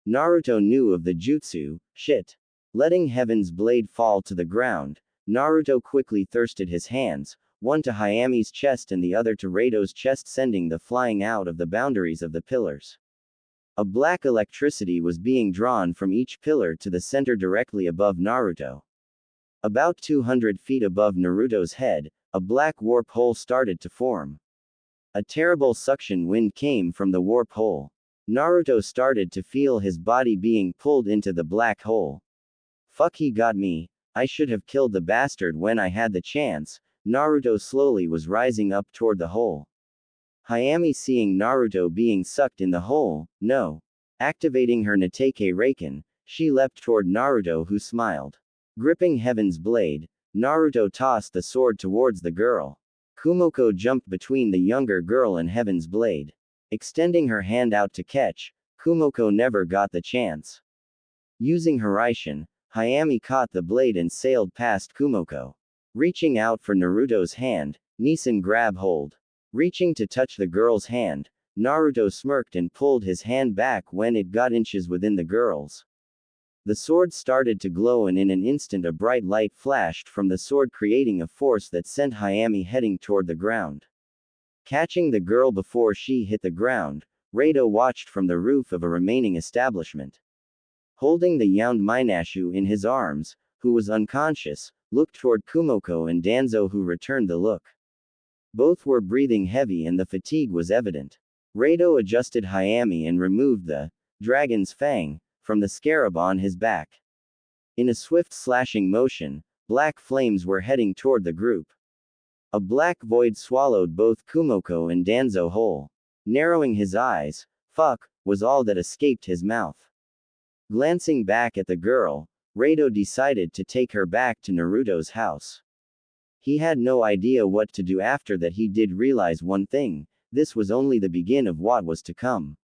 Naruto knew of the jutsu. Shit. Letting Heaven's blade fall to the ground, Naruto quickly thrusted his hands, one to Hayami's chest and the other to Rado's chest, sending the flying out of the boundaries of the pillars. A black electricity was being drawn from each pillar to the center directly above Naruto. About 200 feet above Naruto's head, a black warp hole started to form. A terrible suction wind came from the warp hole. Naruto started to feel his body being pulled into the black hole. Fuck, he got me. I should have killed the bastard when I had the chance. Naruto slowly was rising up toward the hole. Hayami, seeing Naruto being sucked in the hole, no. Activating her Natake Raken, she leapt toward Naruto, who smiled. Gripping Heaven's blade, Naruto tossed the sword towards the girl. Kumoko jumped between the younger girl and Heaven's blade. Extending her hand out to catch, Kumoko never got the chance. Using Hiraishin, Hayami caught the blade and sailed past Kumoko. Reaching out for Naruto's hand, Nisan grabbed hold. Reaching to touch the girl's hand, Naruto smirked and pulled his hand back when it got inches within the girl's. The sword started to glow and in an instant a bright light flashed from the sword, creating a force that sent Hayami heading toward the ground. Catching the girl before she hit the ground, Rado watched from the roof of a remaining establishment. Holding the young Minato in his arms, who was unconscious, looked toward Kumoko and Danzo, who returned the look. Both were breathing heavy and the fatigue was evident. Rado adjusted Hayami and removed the dragon's fang from the scarab on his back. In a swift slashing motion, black flames were heading toward the group. A black void swallowed both Kumoko and Danzo whole. Narrowing his eyes, fuck, was all that escaped his mouth. Glancing back at the girl, Rado decided to take her back to Naruto's house. He had no idea what to do after that. He did realize one thing: this was only the begin of what was to come.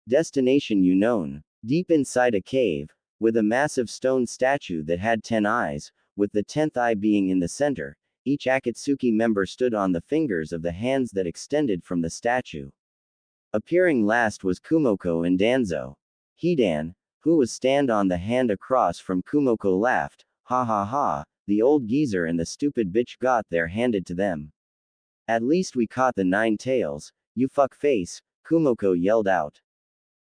Destination unknown. Deep inside a cave, with a massive stone statue that had 10 eyes, with the 10th eye being in the center, each Akatsuki member stood on the fingers of the hands that extended from the statue. Appearing last was Kumoko and Danzo. Hidan, who was stand on the hand across from Kumoko, laughed, ha ha ha, the old geezer and the stupid bitch got their handed to them. At least we caught the 9 tails, you fuck face, Kumoko yelled out.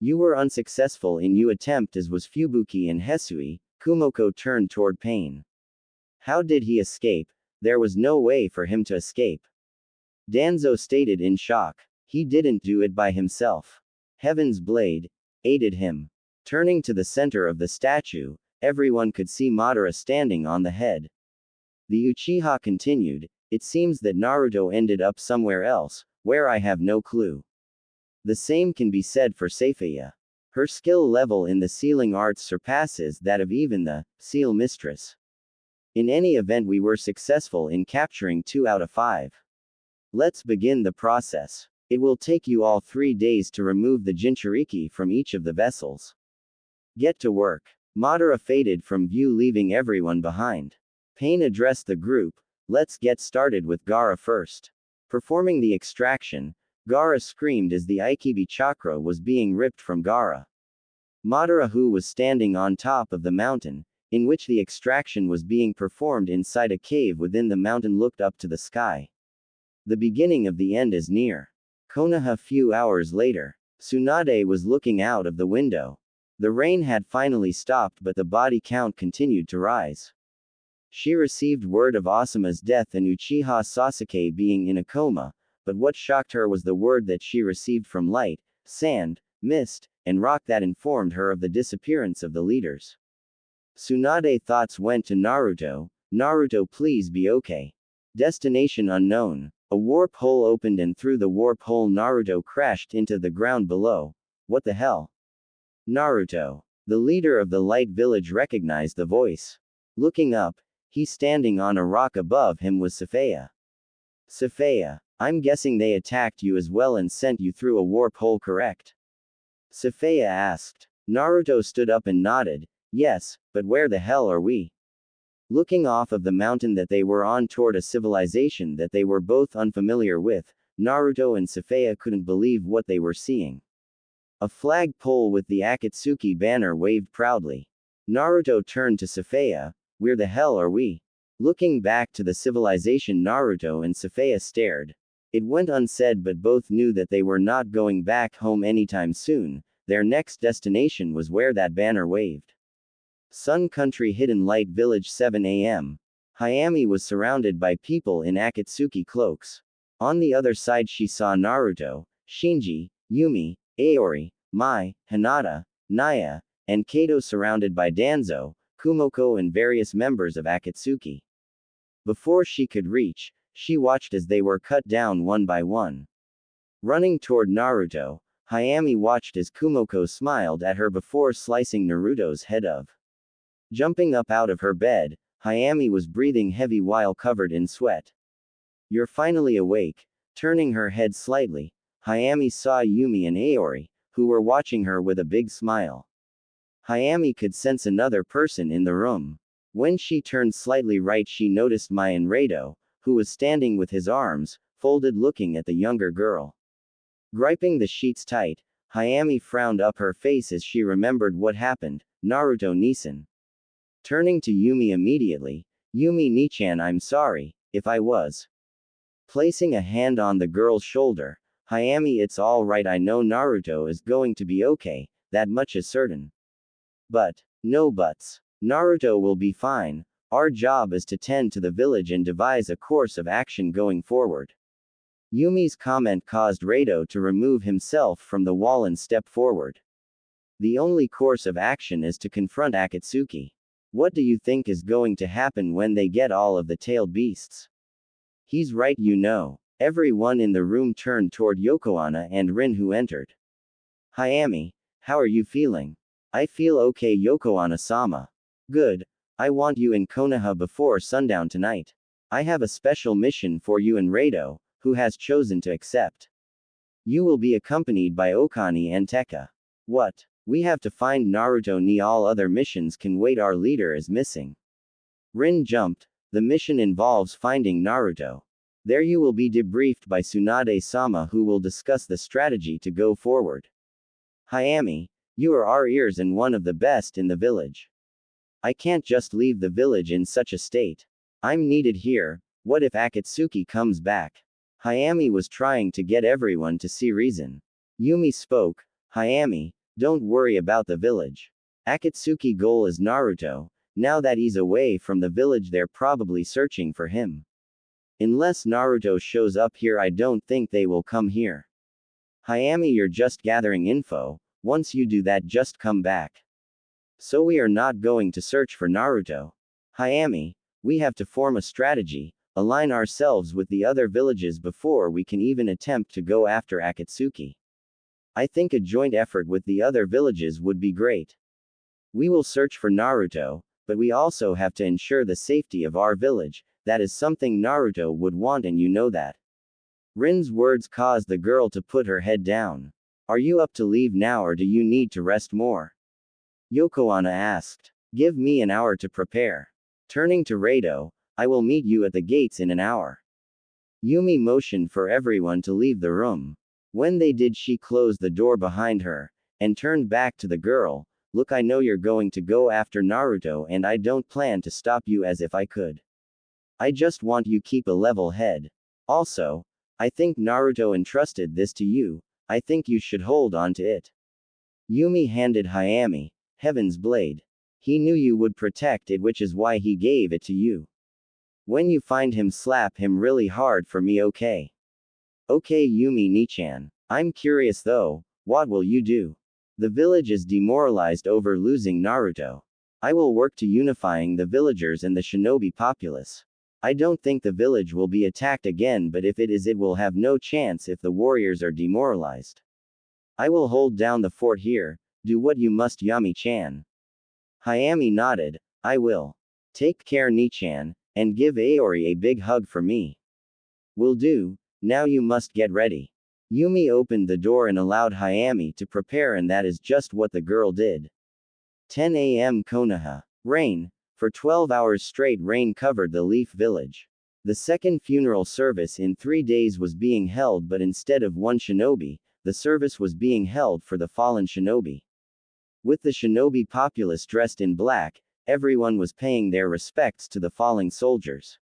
You were unsuccessful in your attempt as was Fubuki and Hesui. Kumoko turned toward Pain. How did he escape? There was no way for him to escape. Danzo stated in shock. He didn't do it by himself. Heaven's Blade aided him. Turning to the center of the statue, everyone could see Madara standing on the head. The Uchiha continued, it seems that Naruto ended up somewhere else, where I have no clue. The same can be said for Saifaya. Her skill level in the sealing arts surpasses that of even the seal mistress. In any event, we were successful in capturing 2 out of 5. Let's begin the process. It will take you all 3 days to remove the Jinchuriki from each of the vessels. Get to work. Madara faded from view, leaving everyone behind. Pain addressed the group. Let's get started with Gaara first. Performing the extraction, Gaara screamed as the Aikibi chakra was being ripped from Gaara. Madara, who was standing on top of the mountain, in which the extraction was being performed inside a cave within the mountain, looked up to the sky. The beginning of the end is near. Konoha. Few hours later, Tsunade was looking out of the window. The rain had finally stopped, but the body count continued to rise. She received word of Asuma's death and Uchiha Sasuke being in a coma, but what shocked her was the word that she received from light, sand, mist, and rock that informed her of the disappearance of the leaders. Tsunade's thoughts went to Naruto. Naruto, please be okay. Destination unknown. A warp hole opened, and through the warp hole Naruto crashed into the ground below. What the hell? Naruto. The leader of the Light Village recognized the voice. Looking up, he standing on a rock above him was Saifaya. Saifaya, I'm guessing they attacked you as well and sent you through a warp hole, correct? Saifaya asked. Naruto stood up and nodded. Yes, but where the hell are we? Looking off of the mountain that they were on toward a civilization that they were both unfamiliar with, Naruto and Saifaya couldn't believe what they were seeing. A flagpole with the Akatsuki banner waved proudly. Naruto turned to Saifaya. Where the hell are we? Looking back to the civilization, Naruto and Saifaya stared. It went unsaid, but both knew that they were not going back home anytime soon. Their next destination was where that banner waved. Sun Country, Hidden Light Village, 7 a.m. Hayami was surrounded by people in Akatsuki cloaks. On the other side she saw Naruto, Shinji, Yumi, Aoi, Mai, Hinata, Naya, and Kato surrounded by Danzo, Kumoko and various members of Akatsuki. Before she could reach, she watched as they were cut down one by one. Running toward Naruto, Hayami watched as Kumoko smiled at her before slicing Naruto's head off. Jumping up out of her bed, Hayami was breathing heavy while covered in sweat. You're finally awake. Turning her head slightly, Hayami saw Yumi and Aoi, who were watching her with a big smile. Hayami could sense another person in the room. When she turned slightly right, she noticed Mai and Rado, who was standing with his arms folded looking at the younger girl. Griping the sheets tight, Hayami frowned up her face as she remembered what happened. Naruto Nisan. Turning to Yumi immediately, Yumi Nichan, I'm sorry, if I was. Placing a hand on the girl's shoulder, Hayami, it's all right, I know Naruto is going to be okay, that much is certain. But, no buts. Naruto will be fine, our job is to tend to the village and devise a course of action going forward. Yumi's comment caused Rado to remove himself from the wall and step forward. The only course of action is to confront Akatsuki. What do you think is going to happen when they get all of the tailed beasts? He's right, you know. Everyone in the room turned toward Yokohama and Rin, who entered. Hayami, how are you feeling? I feel okay, Yokohama-sama. Good. I want you in Konoha before sundown tonight. I have a special mission for you and Rado, who has chosen to accept. You will be accompanied by Okani and Tekka. What? We have to find Naruto, ni all other missions can wait, our leader is missing. Rin jumped. The mission involves finding Naruto. There you will be debriefed by Tsunade-sama, who will discuss the strategy to go forward. Hayami, you are our ears and one of the best in the village. I can't just leave the village in such a state. I'm needed here. What if Akatsuki comes back? Hayami was trying to get everyone to see reason. Yumi spoke. Hayami, Don't worry about the village. Akatsuki goal is Naruto. Now that he's away from the village, they're probably searching for him. Unless Naruto shows up here, I don't think they will come here. Hayami, you're just gathering info. Once you do that, just come back. So we are not going to search for Naruto. Hayami, we have to form a strategy, align ourselves with the other villages before we can even attempt to go after Akatsuki. I think a joint effort with the other villages would be great. We will search for Naruto, but we also have to ensure the safety of our village. That is something Naruto would want, and you know that. Rin's words caused the girl to put her head down. Are you up to leave now, or do you need to rest more? Yokohama asked. Give me an hour to prepare. Turning to Rado, I will meet you at the gates in an hour. Yumi motioned for everyone to leave the room. When they did, she closed the door behind her, and turned back to the girl. Look, I know you're going to go after Naruto, and I don't plan to stop you as if I could. I just want you keep a level head. Also, I think Naruto entrusted this to you. I think you should hold on to it. Yumi handed Hayami Heaven's Blade. He knew you would protect it, which is why he gave it to you. When you find him, slap him really hard for me, okay? Okay, Yumi Nichan. I'm curious though, what will you do? The village is demoralized over losing Naruto. I will work to unifying the villagers and the shinobi populace. I don't think the village will be attacked again, but if it is, it will have no chance if the warriors are demoralized. I will hold down the fort here. Do what you must, Yami-chan. Hayami nodded. I will. Take care, Nichan, and give Aori a big hug for me. Will do. Now you must get ready. Yumi opened the door and allowed Hayami to prepare, and that is just what the girl did. 10 a.m. Konoha. Rain. For 12 hours straight, rain covered the Leaf Village. The second funeral service in 3 days was being held, but instead of one shinobi, the service was being held for the fallen shinobi. With the shinobi populace dressed in black, everyone was paying their respects to the falling soldiers.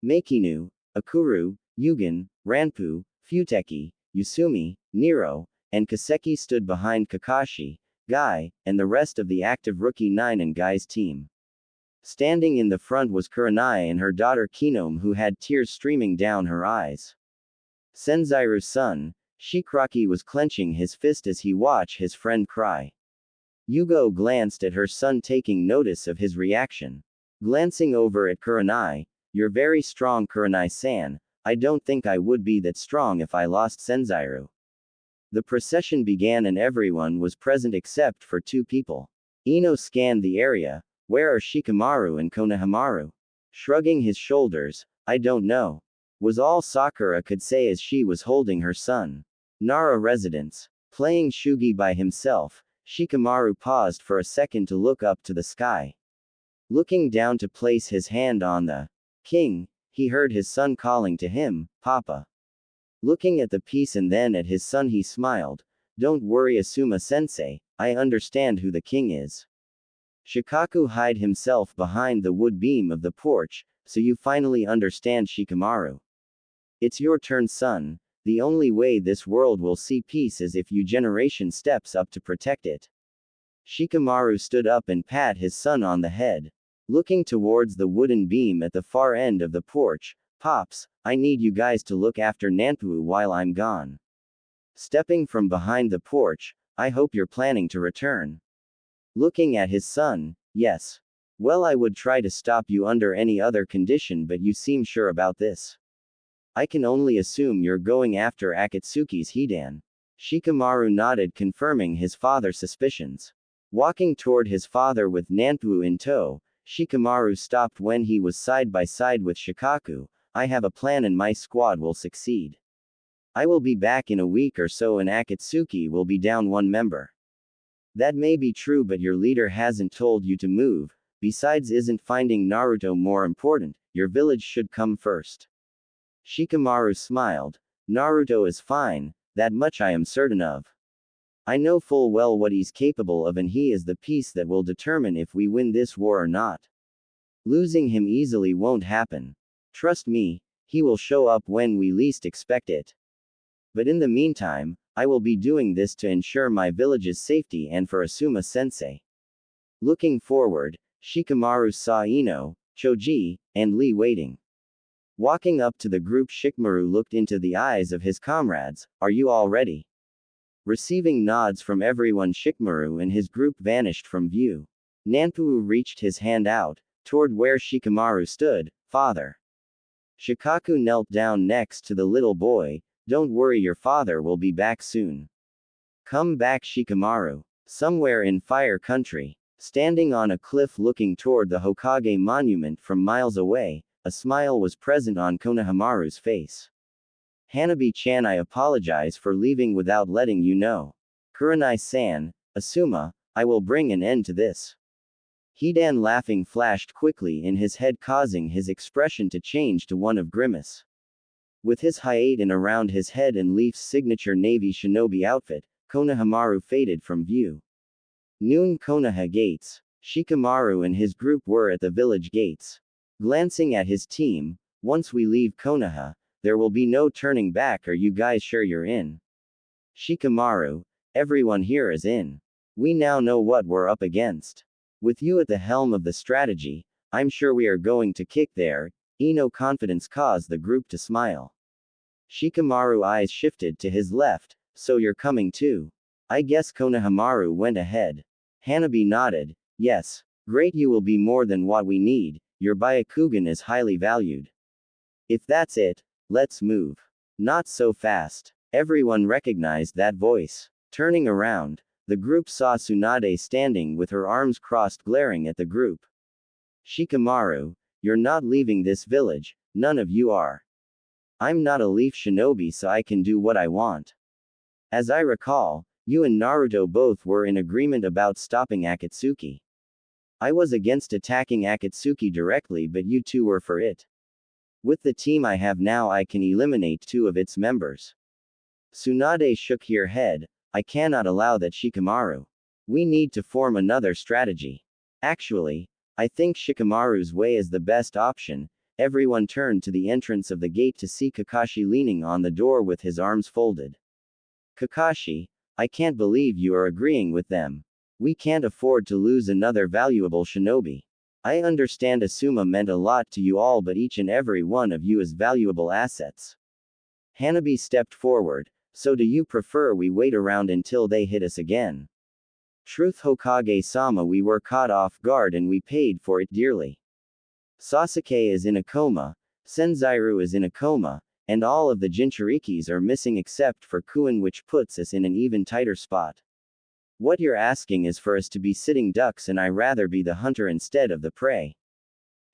Meikinu, Akuru, Yugen, Ranpu, Futeki, Yusumi, Nero, and Kaseki stood behind Kakashi, Guy, and the rest of the active Rookie 9 and Guy's team. Standing in the front was Kurenai and her daughter Kinome, who had tears streaming down her eyes. Senzairu's son, Shikraki, was clenching his fist as he watched his friend cry. Yugo glanced at her son, taking notice of his reaction. Glancing over at Kurenai, "You're very strong, Kurenai-san. I don't think I would be that strong if I lost Senzairu." The procession began and everyone was present except for 2 people. Ino scanned the area. Where are Shikamaru and Konohamaru? Shrugging his shoulders, I don't know, was all Sakura could say as she was holding her son. Nara residence. Playing Shugi by himself, Shikamaru paused for a second to look up to the sky. Looking down to place his hand on the king, he heard his son calling to him, Papa. Looking at the piece and then at his son, he smiled. Don't worry, Asuma-sensei, I understand who the king is. Shikaku hid himself behind the wood beam of the porch. So you finally understand, Shikamaru. It's your turn, son. The only way this world will see peace is if your generation steps up to protect it. Shikamaru stood up and pat his son on the head. Looking towards the wooden beam at the far end of the porch, Pops, I need you guys to look after Nanpu while I'm gone. Stepping from behind the porch, I hope you're planning to return. Looking at his son, yes. Well, I would try to stop you under any other condition, but you seem sure about this. I can only assume you're going after Akatsuki's Hidan. Shikamaru nodded, confirming his father's suspicions. Walking toward his father with Nanpu in tow, Shikamaru stopped when he was side by side with Shikaku. I have a plan and my squad will succeed. I will be back in a week or so and Akatsuki will be down 1 member. That may be true, but your leader hasn't told you to move. Besides, isn't finding Naruto more important? Your village should come first. Shikamaru smiled. Naruto is fine, that much I am certain of. I know full well what he's capable of, and he is the piece that will determine if we win this war or not. Losing him easily won't happen. Trust me, he will show up when we least expect it. But in the meantime, I will be doing this to ensure my village's safety and for Asuma-sensei. Looking forward, Shikamaru saw Ino, Choji, and Lee waiting. Walking up to the group, Shikamaru looked into the eyes of his comrades. Are you all ready? Receiving nods from everyone, Shikamaru and his group vanished from view. Nanpu reached his hand out, toward where Shikamaru stood. Father. Shikaku knelt down next to the little boy. Don't worry, your father will be back soon. Come back, Shikamaru. Somewhere in Fire Country, standing on a cliff looking toward the Hokage monument from miles away, a smile was present on Konohamaru's face. Hanabi-chan, I apologize for leaving without letting you know. Kurenai-san, Asuma, I will bring an end to this. Hidan laughing flashed quickly in his head, causing his expression to change to one of grimace. With his hyaden around his head and Leaf's signature Navy shinobi outfit, Konohamaru faded from view. Noon Konoha gates. Shikamaru and his group were at the village gates. Glancing at his team, once we leave Konoha, there will be no turning back. Are you guys sure you're in? Shikamaru, everyone here is in. We now know what we're up against. With you at the helm of the strategy, I'm sure we are going to kick their Ino confidence caused the group to smile. Shikamaru eyes shifted to his left. So you're coming too? I guess Konohamaru went ahead. Hanabi nodded. Yes. Great, you will be more than what we need. Your Byakugan is highly valued. If that's it, let's move. Not so fast. Everyone recognized that voice. Turning around, the group saw Tsunade standing with her arms crossed, glaring at the group. Shikamaru, you're not leaving this village, none of you are. I'm not a leaf shinobi, so I can do what I want. As I recall, you and Naruto both were in agreement about stopping Akatsuki. I was against attacking Akatsuki directly, but you two were for it. With the team I have now, I can eliminate 2 of its members. Tsunade shook her head. I cannot allow that, Shikamaru. We need to form another strategy. Actually, I think Shikamaru's way is the best option. Everyone turned to the entrance of the gate to see Kakashi leaning on the door with his arms folded. Kakashi, I can't believe you are agreeing with them. We can't afford to lose another valuable shinobi. I understand Asuma meant a lot to you all, but each and every one of you is valuable assets. Hanabi stepped forward. So do you prefer we wait around until they hit us again? Truth, Hokage-sama, we were caught off guard and we paid for it dearly. Sasuke is in a coma, Senzaru is in a coma, and all of the Jinchurikis are missing except for Kuin, which puts us in an even tighter spot. What you're asking is for us to be sitting ducks, and I rather be the hunter instead of the prey.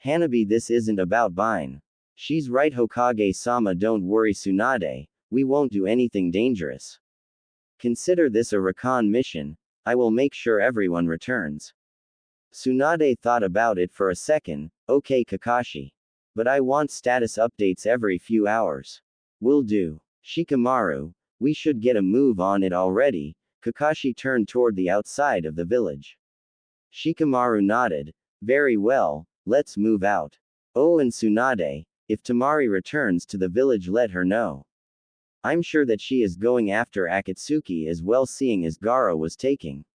Hanabi, this isn't about buying. She's right, Hokage-sama, don't worry, Tsunade. We won't do anything dangerous. Consider this a recon mission. I will make sure everyone returns. Tsunade thought about it for a second. Okay, Kakashi. But I want status updates every few hours. Will do. Shikamaru, we should get a move on it already. Kakashi turned toward the outside of the village. Shikamaru nodded. Very well, let's move out. Oh, and Tsunade, if Tamari returns to the village, let her know. I'm sure that she is going after Akatsuki as well, seeing as Gaara was taking.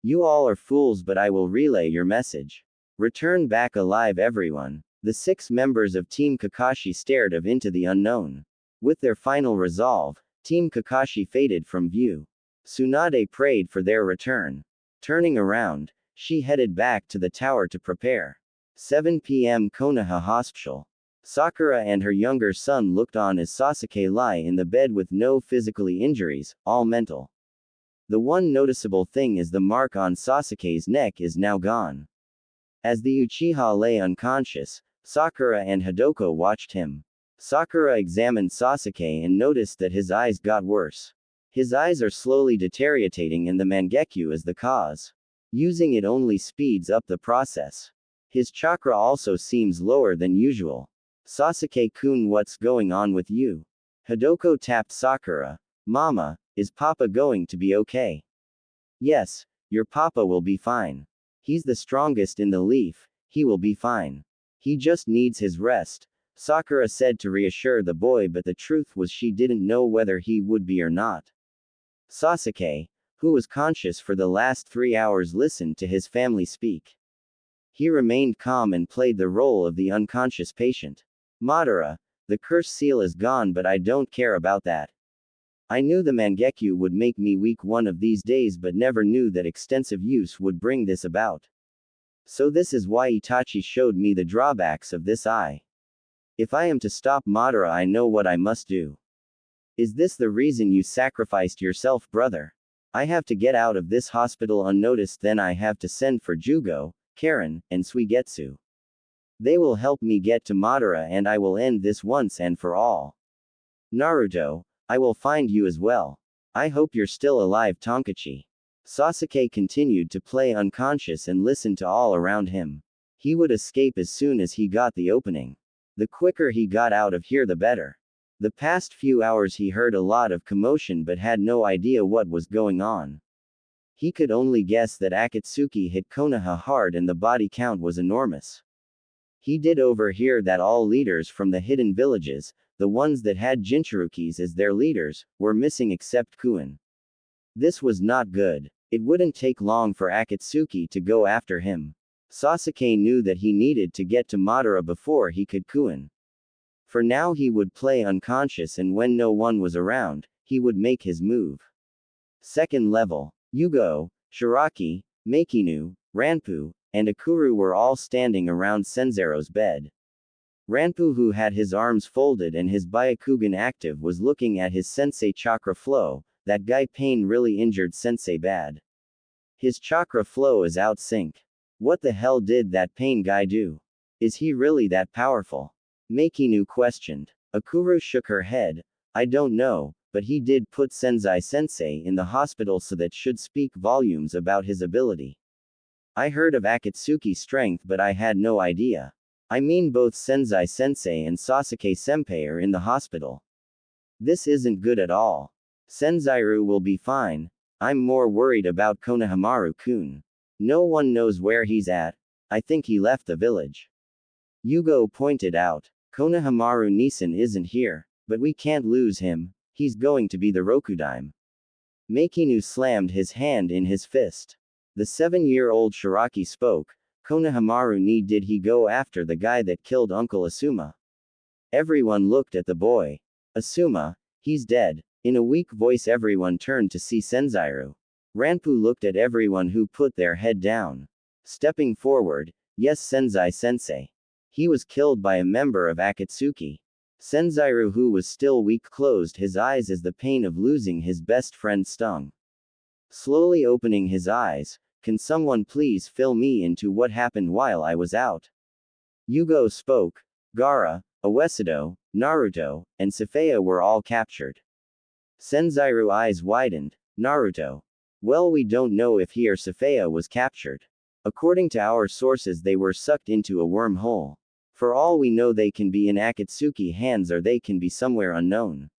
You all are fools, but I will relay your message. Return back alive, everyone. The 6 members of Team Kakashi stared into the unknown. With their final resolve, Team Kakashi faded from view. Tsunade prayed for their return. Turning around, she headed back to the tower to prepare. 7 p.m. Konoha Hospital. Sakura and her younger son looked on as Sasuke lie in the bed with no physical injuries, all mental. The one noticeable thing is the mark on Sasuke's neck is now gone. As the Uchiha lay unconscious, Sakura and Hidoko watched him. Sakura examined Sasuke and noticed that his eyes got worse. His eyes are slowly deteriorating and the Mangekyo is the cause. Using it only speeds up the process. His chakra also seems lower than usual. Sasuke-kun, what's going on with you? Hidoko tapped Sakura. Mama, is Papa going to be okay? Yes, your Papa will be fine. He's the strongest in the leaf, he will be fine. He just needs his rest, Sakura said to reassure the boy, but the truth was she didn't know whether he would be or not. Sasuke, who was conscious for the last 3 hours, listened to his family speak. He remained calm and played the role of the unconscious patient. Madara, the curse seal is gone, but I don't care about that. I knew the Mangekyo would make me weak one of these days, but never knew that extensive use would bring this about. So this is why Itachi showed me the drawbacks of this eye. If I am to stop Madara, I know what I must do. Is this the reason you sacrificed yourself, brother? I have to get out of this hospital unnoticed, then I have to send for Jugo, Karen, and Suigetsu. They will help me get to Madara and I will end this once and for all. Naruto, I will find you as well. I hope you're still alive, Tonkachi. Sasuke continued to play unconscious and listen to all around him. He would escape as soon as he got the opening. The quicker he got out of here, the better. The past few hours he heard a lot of commotion but had no idea what was going on. He could only guess that Akatsuki hit Konoha hard and the body count was enormous. He did overhear that all leaders from the hidden villages, the ones that had Jinchurikis as their leaders, were missing except Kuin. This was not good. It wouldn't take long for Akatsuki to go after him. Sasuke knew that he needed to get to Madara before he could Kuin. For now he would play unconscious, and when no one was around, he would make his move. Second level. Yugo, Shiraki, Meikinu, Ranpu, and Akuru were all standing around Senzaro's bed. Ranpu, who had his arms folded and his Byakugan active, was looking at his sensei chakra flow. That guy Pain really injured sensei bad. His chakra flow is out sync. What the hell did that Pain guy do? Is he really that powerful? Meikinu questioned. Akuru shook her head. I don't know, but he did put Sensei Sensei in the hospital, so that should speak volumes about his ability. I heard of Akatsuki's strength, but I had no idea. I mean, both Sensei Sensei and Sasuke Senpai are in the hospital. This isn't good at all. Senzairu will be fine. I'm more worried about Konohamaru-kun. No one knows where he's at. I think he left the village. Yugo pointed out. Konohamaru Nisan isn't here, but we can't lose him. He's going to be the Rokudime. Meikinu slammed his hand in his fist. The 7-year-old Shiraki spoke. Konohamaru ni, did he go after the guy that killed Uncle Asuma? Everyone looked at the boy. Asuma, he's dead. In a weak voice everyone turned to see Senzairu. Ranpu looked at everyone, who put their head down. Stepping forward, yes, Sensei Sensei. He was killed by a member of Akatsuki. Senzairu, who was still weak, closed his eyes as the pain of losing his best friend stung. Slowly opening his eyes, can someone please fill me into what happened while I was out? Yugo spoke. Gaara, Uesudo, Naruto, and Safaya were all captured. Senzairu eyes widened. Naruto. Well, we don't know if he or Safaya was captured. According to our sources, they were sucked into a wormhole. For all we know, they can be in Akatsuki hands or they can be somewhere unknown.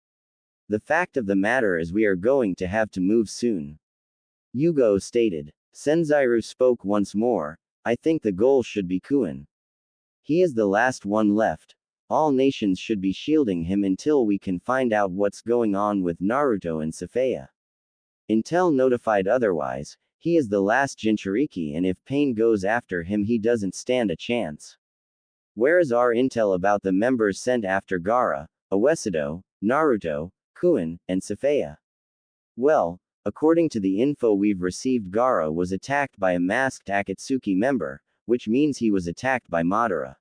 The fact of the matter is we are going to have to move soon. Yugo stated. Senzairu spoke once more. I think the goal should be Kuin. He is the last one left. All nations should be shielding him until we can find out what's going on with Naruto and Safaya. Until notified otherwise, he is the last Jinchuriki, and if Pain goes after him, he doesn't stand a chance. Where is our intel about the members sent after Gaara, Uesudo, Naruto, Kuin, and Safaya? Well, according to the info we've received, Gaara was attacked by a masked Akatsuki member, which means he was attacked by Madara.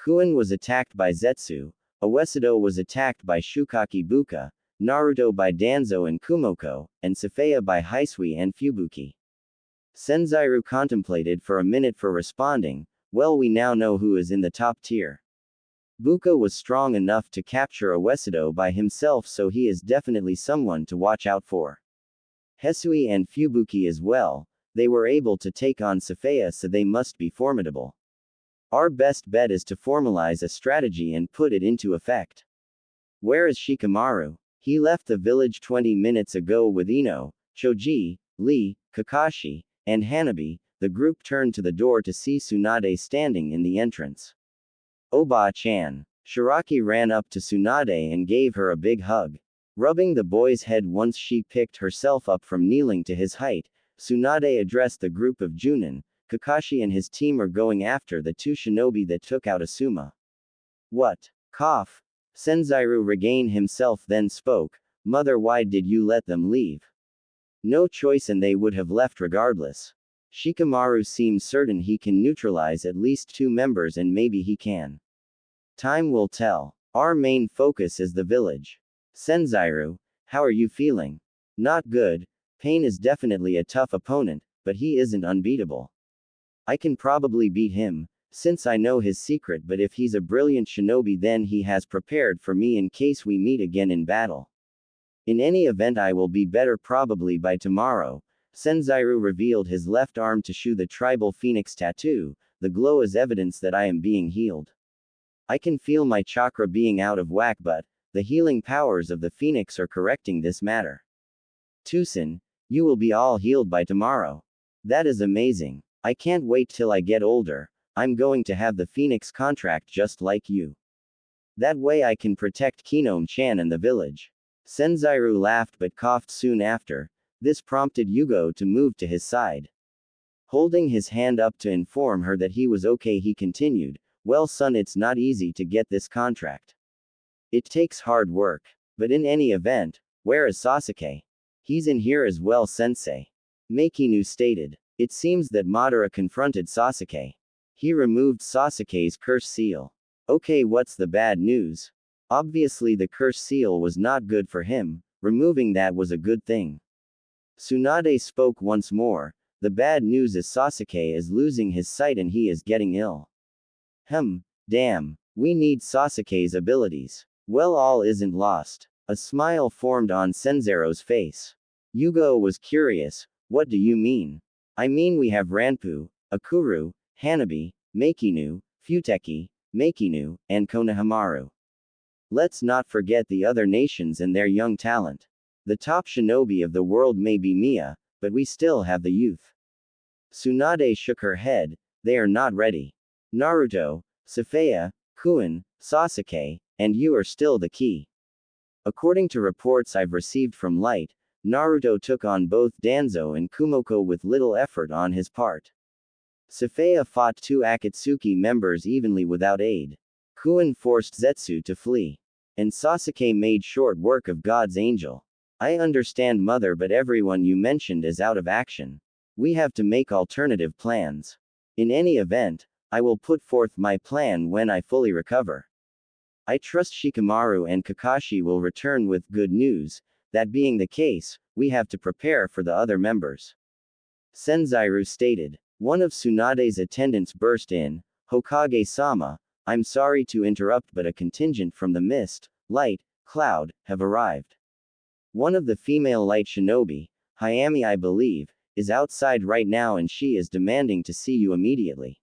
Kuin was attacked by Zetsu, Uesudo was attacked by Shukaki Buka, Naruto by Danzo and Kumoko, and Safaya by Hisui and Fubuki. Senzairu contemplated for a minute for responding. Well, we now know who is in the top tier. Buka was strong enough to capture Uesudo by himself, so he is definitely someone to watch out for. Hisui and Fubuki as well. They were able to take on Safaya, so they must be formidable. Our best bet is to formalize a strategy and put it into effect. Where is Shikamaru? He left the village 20 minutes ago with Ino, Choji, Lee, Kakashi, and Hanabi. The group turned to the door to see Tsunade standing in the entrance. Oba-chan. Shiraki ran up to Tsunade and gave her a big hug. Rubbing the boy's head once she picked herself up from kneeling to his height, Tsunade addressed the group of Junin. Kakashi and his team are going after the two shinobi that took out Asuma. What? Cough. Senzaru Regain himself then spoke, Mother, why did you let them leave? No choice and they would have left regardless. Shikamaru seems certain he can neutralize at least 2 members and maybe he can. Time will tell. Our main focus is the village. Senzaru, how are you feeling? Not good. Pain is definitely a tough opponent, but he isn't unbeatable. I can probably beat him, since I know his secret, but if he's a brilliant shinobi then he has prepared for me in case we meet again in battle. In any event I will be better probably by tomorrow. Senzaru revealed his left arm to show the tribal phoenix tattoo, the glow is evidence that I am being healed. I can feel my chakra being out of whack, but the healing powers of the phoenix are correcting this matter. Tucson, you will be all healed by tomorrow. That is amazing. I can't wait till I get older. I'm going to have the phoenix contract just like you. That way I can protect Kinome-chan and the village. Senzaru laughed but coughed soon after. This prompted Yugo to move to his side. Holding his hand up to inform her that he was okay, he continued, well son, it's not easy to get this contract. It takes hard work. But in any event, where is Sasuke? He's in here as well, sensei. Makinu stated. It seems that Madara confronted Sasuke. He removed Sasuke's curse seal. Okay, what's the bad news? Obviously the curse seal was not good for him, removing that was a good thing. Tsunade spoke once more, the bad news is Sasuke is losing his sight and he is getting ill. Damn, we need Sasuke's abilities. Well, all isn't lost. A smile formed on Senzaru's face. Yugo was curious, what do you mean? I mean we have Ranpu, Akuru, Hanabi, Makinu, Futeki, Makinu, and Konohamaru. Let's not forget the other nations and their young talent. The top shinobi of the world may be Mia, but we still have the youth. Tsunade shook her head, they are not ready. Naruto, Safaya, Kuin, Sasuke, and you are still the key. According to reports I've received from Light, Naruto took on both Danzo and Kumoko with little effort on his part. Safaya fought 2 Akatsuki members evenly without aid. Kuin forced Zetsu to flee. And Sasuke made short work of God's angel. I understand mother, but everyone you mentioned is out of action. We have to make alternative plans. In any event, I will put forth my plan when I fully recover. I trust Shikamaru and Kakashi will return with good news. That being the case, we have to prepare for the other members. Senzaru stated. One of Tsunade's attendants burst in, Hokage-sama, I'm sorry to interrupt but a contingent from the Mist, Light, Cloud, have arrived. One of the female light shinobi, Hayami I believe, is outside right now and she is demanding to see you immediately.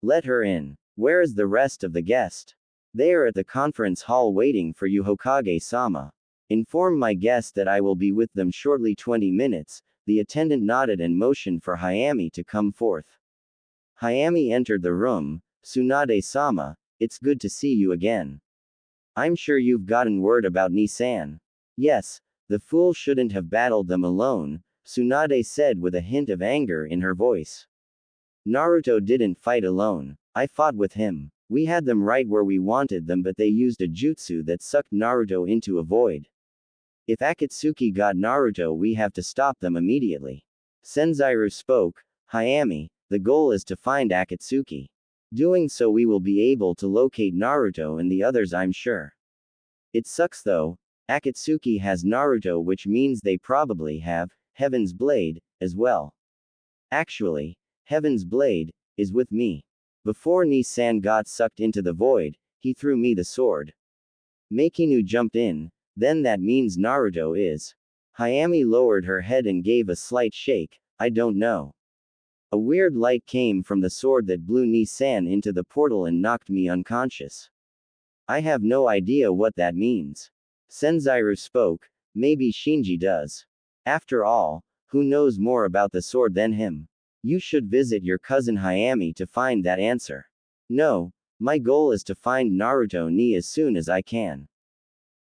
Let her in. Where is the rest of the guest? They are at the conference hall waiting for you, Hokage-sama. Inform my guest that I will be with them shortly. 20 minutes, the attendant nodded and motioned for Hayami to come forth. Hayami entered the room. Tsunade-sama, it's good to see you again. I'm sure you've gotten word about Nissan. Yes, the fool shouldn't have battled them alone, Tsunade said with a hint of anger in her voice. Naruto didn't fight alone. I fought with him. We had them right where we wanted them, but they used a jutsu that sucked Naruto into a void. If Akatsuki got Naruto, we have to stop them immediately. Senzaru spoke. Hayami, the goal is to find Akatsuki. Doing so we will be able to locate Naruto and the others, I'm sure. It sucks though. Akatsuki has Naruto, which means they probably have Heaven's Blade as well. Actually, Heaven's Blade is with me. Before Nissan got sucked into the void, he threw me the sword. Makinu jumped in, then that means Naruto is. Hayami lowered her head and gave a slight shake, I don't know. A weird light came from the sword that blew Nissan into the portal and knocked me unconscious. I have no idea what that means. Senzaru spoke, maybe Shinji does. After all, who knows more about the sword than him? You should visit your cousin Hayami to find that answer. No, my goal is to find Naruto ni as soon as I can.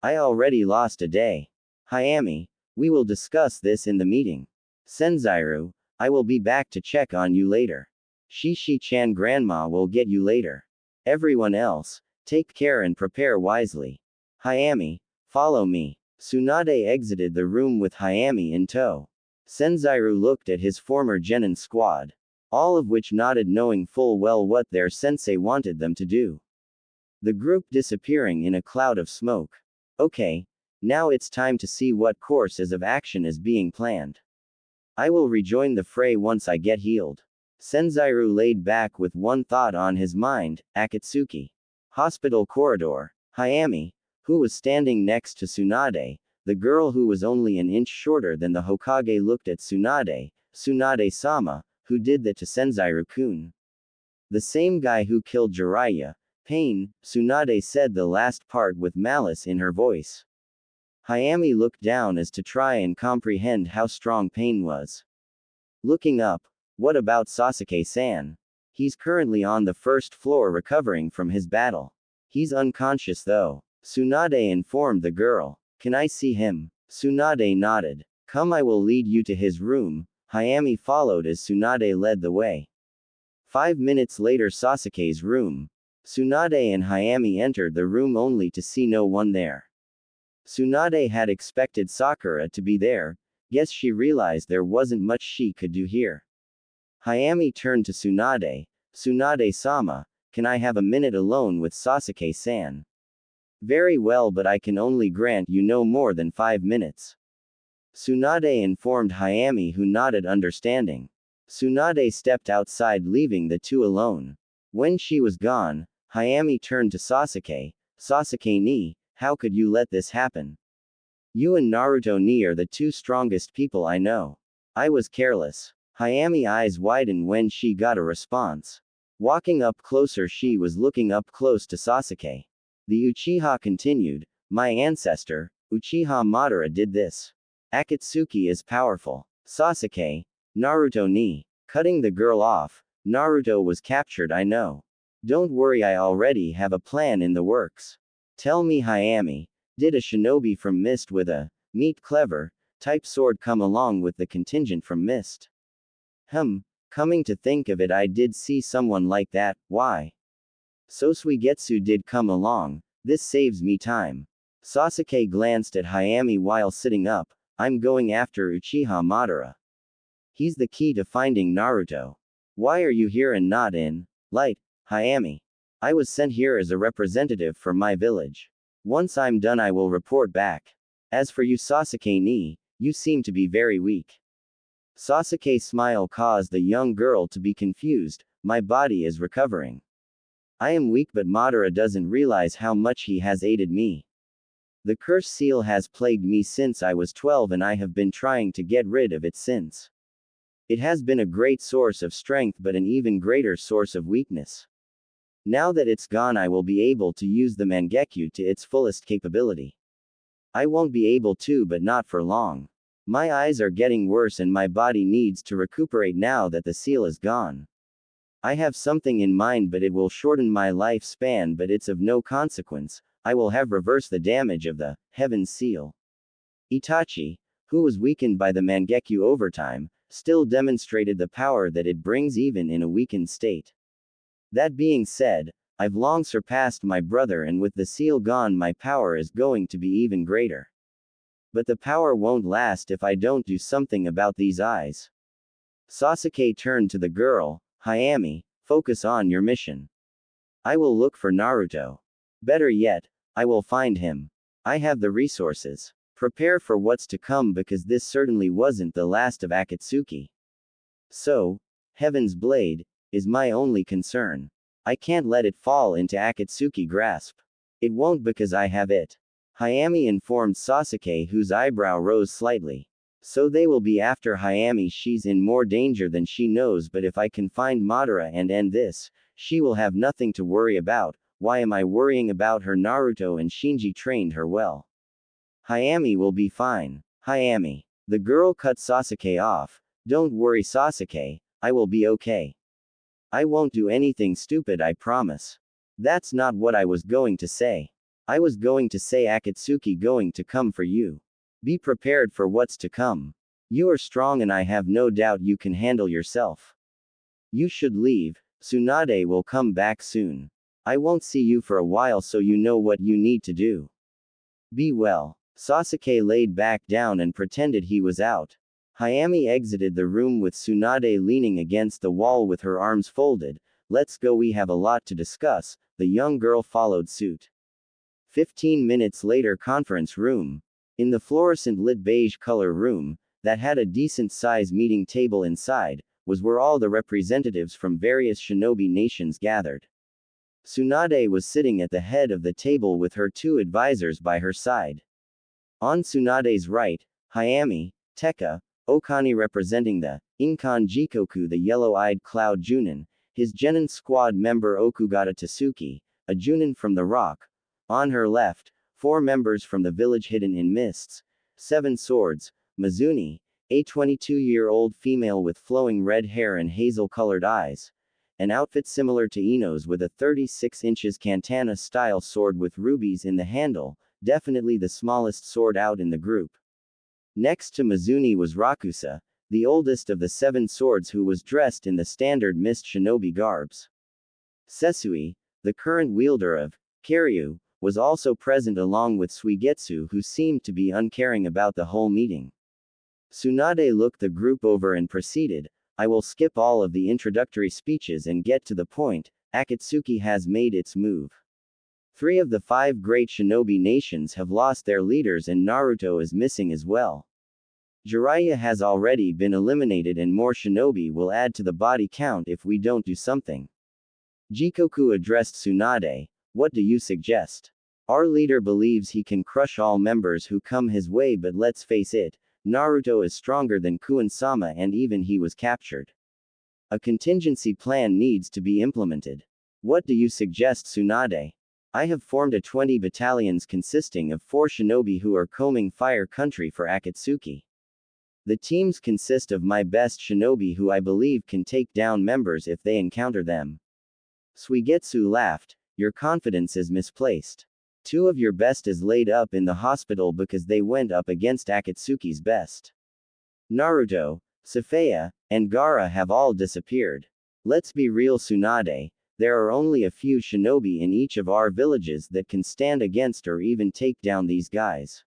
I already lost a day. Hayami, we will discuss this in the meeting. Senzairu, I will be back to check on you later. Shishi-chan grandma will get you later. Everyone else, take care and prepare wisely. Hayami, follow me. Tsunade exited the room with Hayami in tow. Senzairu looked at his former genin squad. All of which nodded, knowing full well what their sensei wanted them to do. The group disappearing in a cloud of smoke. Okay, now it's time to see what courses of action is being planned. I will rejoin the fray once I get healed. Senzairu laid back with one thought on his mind, Akatsuki. Hospital corridor. Hayami, who was standing next to Tsunade, the girl who was only an inch shorter than the Hokage, looked at Tsunade. Tsunade-sama, who did that to Senzairu-kun? The same guy who killed Jiraiya. Pain, Tsunade said the last part with malice in her voice. Hayami looked down as to try and comprehend how strong pain was. Looking up, what about Sasuke-san? He's currently on the first floor recovering from his battle. He's unconscious though. Tsunade informed the girl. Can I see him? Tsunade nodded. Come, I will lead you to his room. Hayami followed as Tsunade led the way. 5 minutes later, Sasuke's room. Tsunade and Hayami entered the room only to see no one there. Tsunade had expected Sakura to be there. Guess she realized there wasn't much she could do here. Hayami turned to Tsunade. Tsunade-sama, can I have a minute alone with Sasuke-san? Very well, but I can only grant you no more than 5 minutes. Tsunade informed Hayami, who nodded understanding. Tsunade stepped outside, leaving the two alone. When she was gone, Hayami turned to Sasuke. Sasuke-ni, how could you let this happen? You and Naruto-ni are the two strongest people I know. I was careless. Hayami eyes widened when she got a response. Walking up closer, she was looking up close to Sasuke. The Uchiha continued, my ancestor, Uchiha Madara, did this. Akatsuki is powerful. Sasuke, Naruto-ni. Cutting the girl off, Naruto was captured, I know. Don't worry, I already have a plan in the works. Tell me, Hayami, did a shinobi from Mist with a meet clever type sword come along with the contingent from Mist? Coming to think of it, I did see someone like that. Why? So Suigetsu did come along. This saves me time. Sasuke glanced at Hayami while sitting up. I'm going after Uchiha Madara. He's the key to finding Naruto. Why are you here and not in Light, Hayami? I was sent here as a representative for my village. Once I'm done, I will report back. As for you, Sasuke-ni, you seem to be very weak. Sasuke's smile caused the young girl to be confused. My body is recovering. I am weak, but Madara doesn't realize how much he has aided me. The curse seal has plagued me since I was 12, and I have been trying to get rid of it since. It has been a great source of strength, but an even greater source of weakness. Now that it's gone, I will be able to use the Mangekyu to its fullest capability. I won't be able to, but not for long. My eyes are getting worse and my body needs to recuperate now that the seal is gone. I have something in mind, but it will shorten my lifespan, but it's of no consequence. I will have reversed the damage of the Heaven's Seal. Itachi, who was weakened by the Mangekyu over time, still demonstrated the power that it brings even in a weakened state. That being said, I've long surpassed my brother, and with the seal gone, my power is going to be even greater. But the power won't last if I don't do something about these eyes. Sasuke turned to the girl. Hayami, focus on your mission. I will look for Naruto. Better yet, I will find him. I have the resources. Prepare for what's to come, because this certainly wasn't the last of Akatsuki. So, Heaven's Blade is my only concern. I can't let it fall into Akatsuki grasp. It won't, because I have it. Hayami informed Sasuke, whose eyebrow rose slightly. So they will be after Hayami. She's in more danger than she knows, but if I can find Madara and end this, she will have nothing to worry about. Why am I worrying about her? Naruto and Shinji trained her well. Hayami will be fine. Hayami. The girl cut Sasuke off. Don't worry, Sasuke, I will be okay. I won't do anything stupid, I promise. That's not what I was going to say. I was going to say Akatsuki going to come for you. Be prepared for what's to come. You are strong and I have no doubt you can handle yourself. You should leave. Tsunade will come back soon. I won't see you for a while so you know what you need to do. Be well. Sasuke laid back down and pretended he was out. Hayami exited the room with Tsunade leaning against the wall with her arms folded. Let's go, we have a lot to discuss. The young girl followed suit. 15 minutes later, conference room. In the fluorescent lit beige color room, that had a decent size meeting table inside, was where all the representatives from various shinobi nations gathered. Tsunade was sitting at the head of the table with her two advisors by her side. On Tsunade's right, Hayami, Tekka, Okani representing the Inkan Jikoku, the yellow-eyed Cloud Junin, his Genin squad member Okugata Tasuki, a Junin from the Rock. On her left, 4 members from the village hidden in mists, 7 swords, Mizuni, a 22-year-old female with flowing red hair and hazel-colored eyes, an outfit similar to Ino's with a 36 inches katana-style sword with rubies in the handle, definitely the smallest sword out in the group. Next to Mizuni was Rakusa, the oldest of the 7 swords who was dressed in the standard mist shinobi garbs. Sesui, the current wielder of Kiryu, was also present along with Suigetsu, who seemed to be uncaring about the whole meeting. Tsunade looked the group over and proceeded, I will skip all of the introductory speeches and get to the point. Akatsuki has made its move. 3 of the 5 great shinobi nations have lost their leaders and Naruto is missing as well. Jiraiya has already been eliminated and more shinobi will add to the body count if we don't do something. Jikoku addressed Tsunade, what do you suggest? Our leader believes he can crush all members who come his way, but let's face it, Naruto is stronger than Kuin-sama and even he was captured. A contingency plan needs to be implemented. What do you suggest, Tsunade? I have formed a 20 battalions consisting of 4 shinobi who are combing fire country for Akatsuki. The teams consist of my best shinobi who I believe can take down members if they encounter them. Suigetsu laughed, your confidence is misplaced. 2 of your best is laid up in the hospital because they went up against Akatsuki's best. Naruto, Safaya, and Gaara have all disappeared. Let's be real, Tsunade, there are only a few shinobi in each of our villages that can stand against or even take down these guys.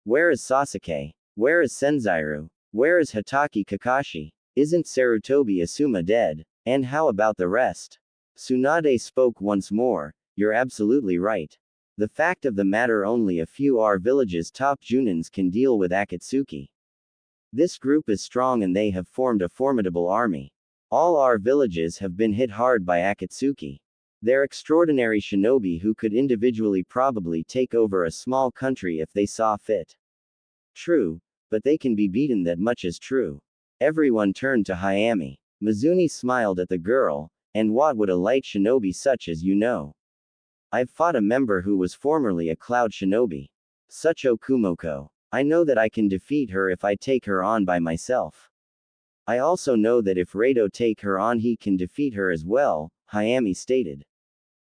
Where is Sasuke? Where is Senzaru? Where is Hatake Kakashi? Isn't Sarutobi Asuma dead? And how about the rest? Tsunade spoke once more, you're absolutely right. The fact of the matter, only a few our village's top Junins can deal with Akatsuki. This group is strong and they have formed a formidable army. All our villages have been hit hard by Akatsuki. They're extraordinary shinobi who could individually probably take over a small country if they saw fit. True, but they can be beaten, that much is true. Everyone turned to Hayami. Mizuni smiled at the girl, and what would a light shinobi such as you know? I've fought a member who was formerly a cloud shinobi. Sucho Kumoko. I know that I can defeat her if I take her on by myself. I also know that if Rado take her on he can defeat her as well, Hayami stated.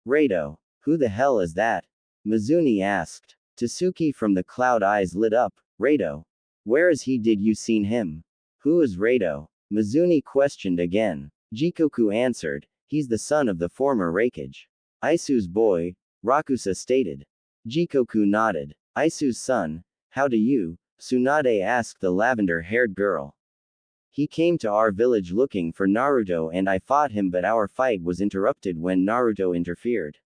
Rado. Who the hell is that? Mizuni asked. Tasuki from the cloud eyes lit up. Rado. Where is he? Did you seen him? Who is Rado? Mizuni questioned again. Jikoku answered, he's the son of the former Raikage. Isu's boy, Rakusa stated. Jikoku nodded. Isu's son, how do you? Tsunade asked the lavender-haired girl. He came to our village looking for Naruto and I fought him, but our fight was interrupted when Naruto interfered.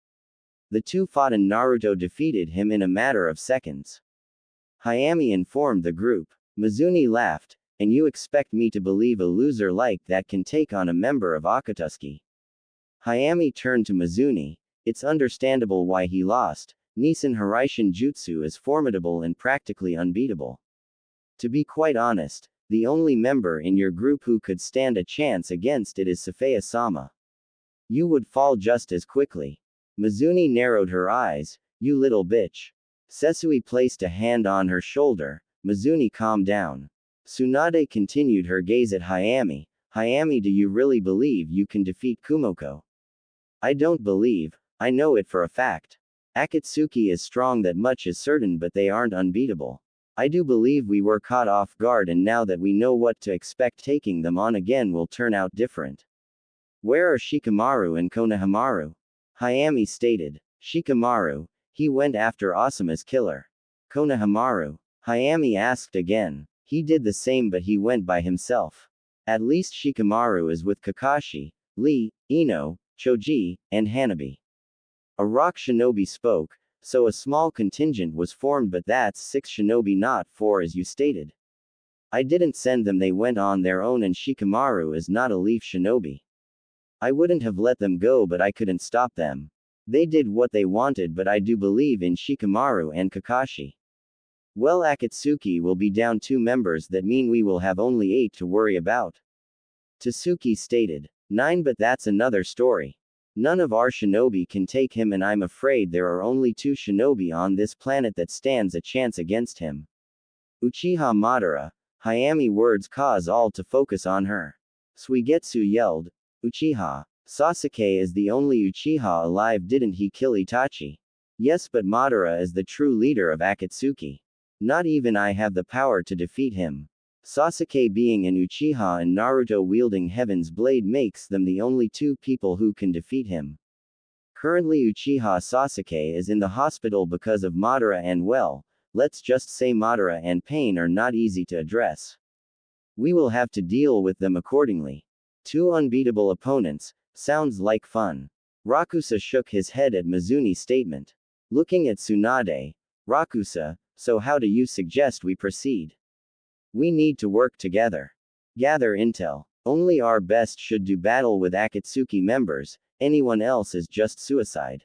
The two fought and Naruto defeated him in a matter of seconds. Hayami informed the group. Mizuni laughed, and you expect me to believe a loser like that can take on a member of Akatsuki? Hayami turned to Mizuni. It's understandable why he lost. Nissen Hiraishin Jutsu is formidable and practically unbeatable. To be quite honest, the only member in your group who could stand a chance against it is Safaya-sama. You would fall just as quickly. Mizuni narrowed her eyes, you little bitch. Sesui placed a hand on her shoulder. Mizuni calmed down. Tsunade continued her gaze at Hayami. Hayami, do you really believe you can defeat Kumoko? I don't believe, I know it for a fact. Akatsuki is strong, that much is certain, but they aren't unbeatable. I do believe we were caught off guard, and now that we know what to expect, taking them on again will turn out different. Where are Shikamaru and Konohamaru? Hayami stated. Shikamaru, he went after Osamu's killer. Konohamaru, Hayami asked again. He did the same, but he went by himself. At least Shikamaru is with Kakashi, Lee, Ino, Choji, and Hanabi. A rock shinobi spoke. So a small contingent was formed, but that's 6 shinobi, not 4 as you stated. I didn't send them, they went on their own, and Shikamaru is not a leaf shinobi. I wouldn't have let them go, but I couldn't stop them. They did what they wanted, but I do believe in Shikamaru and Kakashi. Well, Akatsuki will be down 2 members, that mean we will have only 8 to worry about. Tsuki stated. 9, but that's another story. None of our shinobi can take him, and I'm afraid there are only 2 shinobi on this planet that stands a chance against him. Uchiha Madara. Hayami words cause all to focus on her. Suigetsu yelled. Uchiha. Sasuke is the only Uchiha alive, didn't he kill Itachi? Yes, but Madara is the true leader of Akatsuki. Not even I have the power to defeat him. Sasuke being an Uchiha and Naruto wielding Heaven's Blade makes them the only 2 people who can defeat him. Currently Uchiha Sasuke is in the hospital because of Madara, and well, let's just say Madara and Pain are not easy to address. We will have to deal with them accordingly. 2 unbeatable opponents, sounds like fun. Rakusa shook his head at Mizuni's statement. Looking at Tsunade, Rakusa, so how do you suggest we proceed? We need to work together. Gather intel. Only our best should do battle with Akatsuki members, anyone else is just suicide.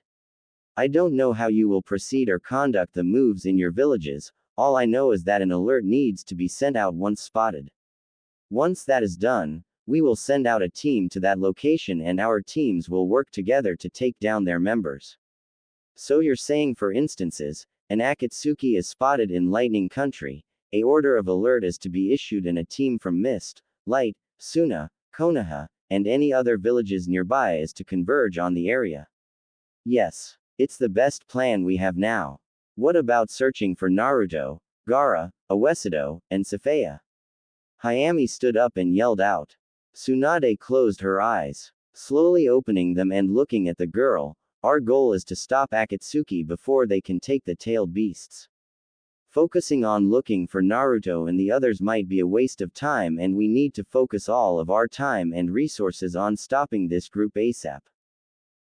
I don't know how you will proceed or conduct the moves in your villages, all I know is that an alert needs to be sent out once spotted. Once that is done, we will send out a team to that location, and our teams will work together to take down their members. So you're saying, for instances, an Akatsuki is spotted in Lightning Country, a order of alert is to be issued, and a team from Mist, Light, Suna, Konoha, and any other villages nearby is to converge on the area. Yes. It's the best plan we have now. What about searching for Naruto, Gaara, Uesudo, and Safaya? Hayami stood up and yelled out. Tsunade closed her eyes, slowly opening them and looking at the girl. Our goal is to stop Akatsuki before they can take the tailed beasts. Focusing on looking for Naruto and the others might be a waste of time, and we need to focus all of our time and resources on stopping this group ASAP.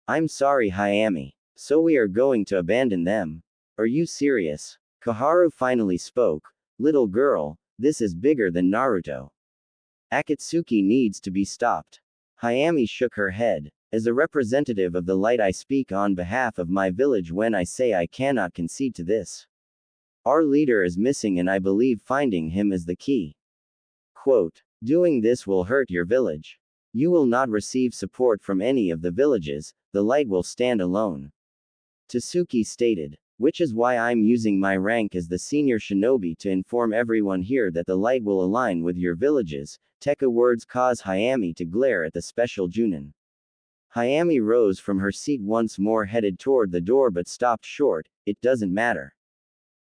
I'm sorry, Hayami. So we are going to abandon them? Are you serious? Koharu finally spoke. Little girl, this is bigger than Naruto. Akatsuki needs to be stopped. Hayami shook her head. As a representative of the light, I speak on behalf of my village when I say I cannot concede to this. Our leader is missing, and I believe finding him is the key. Quote, doing this will hurt your village. You will not receive support from any of the villages, the light will stand alone. Tsuki stated. Which is why I'm using my rank as the senior shinobi to inform everyone here that the light will align with your villages. Tekka words cause Hayami to glare at the special Junin. Hayami rose from her seat once more, headed toward the door, but stopped short. It doesn't matter.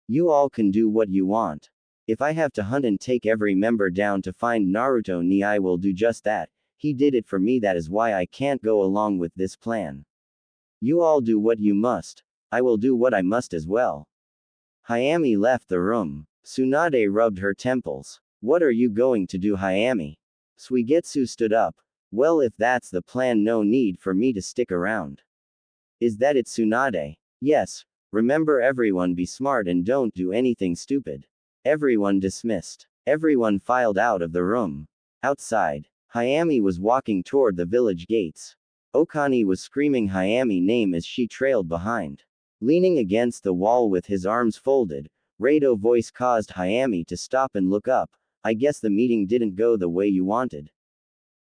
You all can do what you want. If I have to hunt and take every member down to find Naruto, I will do just that. He did it for me, that is why I can't go along with this plan. You all do what you must. I will do what I must as well. Hayami left the room. Tsunade rubbed her temples. What are you going to do, Hayami? Suigetsu stood up. Well, if that's the plan, no need for me to stick around. Is that it, Tsunade? Yes. Remember, everyone be smart and don't do anything stupid. Everyone dismissed. Everyone filed out of the room. Outside, Hayami was walking toward the village gates. Okani was screaming Hayami's name as she trailed behind. Leaning against the wall with his arms folded, Rato's voice caused Hayami to stop and look up. I guess the meeting didn't go the way you wanted.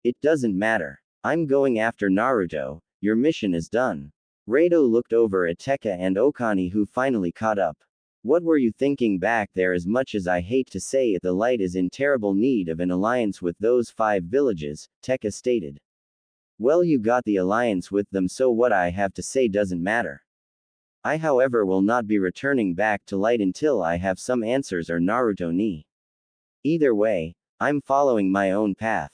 It doesn't matter. I'm going after Naruto. Your mission is done. Rato looked over at Tekka and Okani, who finally caught up. What were you thinking back there? As much as I hate to say it, the light is in terrible need of an alliance with those 5 villages, Tekka stated. Well, you got the alliance with them, so what I have to say doesn't matter. I however will not be returning back to light until I have some answers or Naruto ni. Either way, I'm following my own path.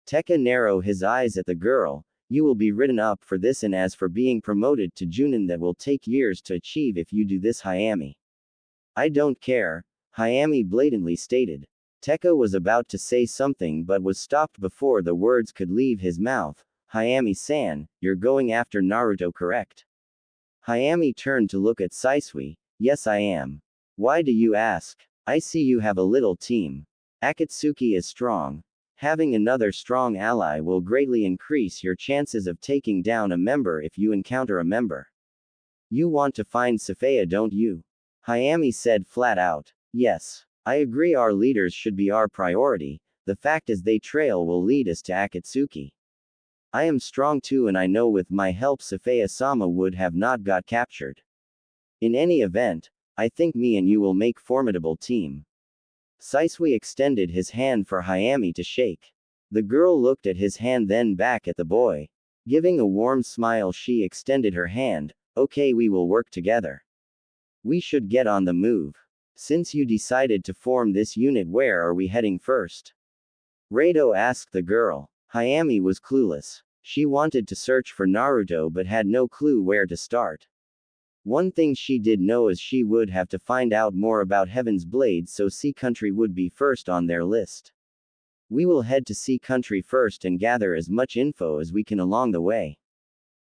Tekka narrowed his eyes at the girl. You will be written up for this, and as for being promoted to Junin, that will take years to achieve if you do this, Hayami. I don't care, Hayami blatantly stated. Tekka was about to say something but was stopped before the words could leave his mouth. Hayami-san, you're going after Naruto, correct? Hayami turned to look at Saisui. Yes, I am. Why do you ask? I see you have a little team. Akatsuki is strong. Having another strong ally will greatly increase your chances of taking down a member if you encounter a member. You want to find Safaya, don't you? Hayami said flat out. Yes. I agree, our leaders should be our priority. The fact is they trail will lead us to Akatsuki. I am strong too, and I know with my help Safaya-sama would have not got captured. In any event, I think me and you will make formidable team. Saisui extended his hand for Hayami to shake. The girl looked at his hand then back at the boy. Giving a warm smile, she extended her hand. Okay, we will work together. We should get on the move. Since you decided to form this unit, where are we heading first? Rado asked the girl. Hayami was clueless. She wanted to search for Naruto but had no clue where to start. One thing she did know is she would have to find out more about Heaven's Blade, so Sea Country would be first on their list. We will head to Sea Country first and gather as much info as we can along the way.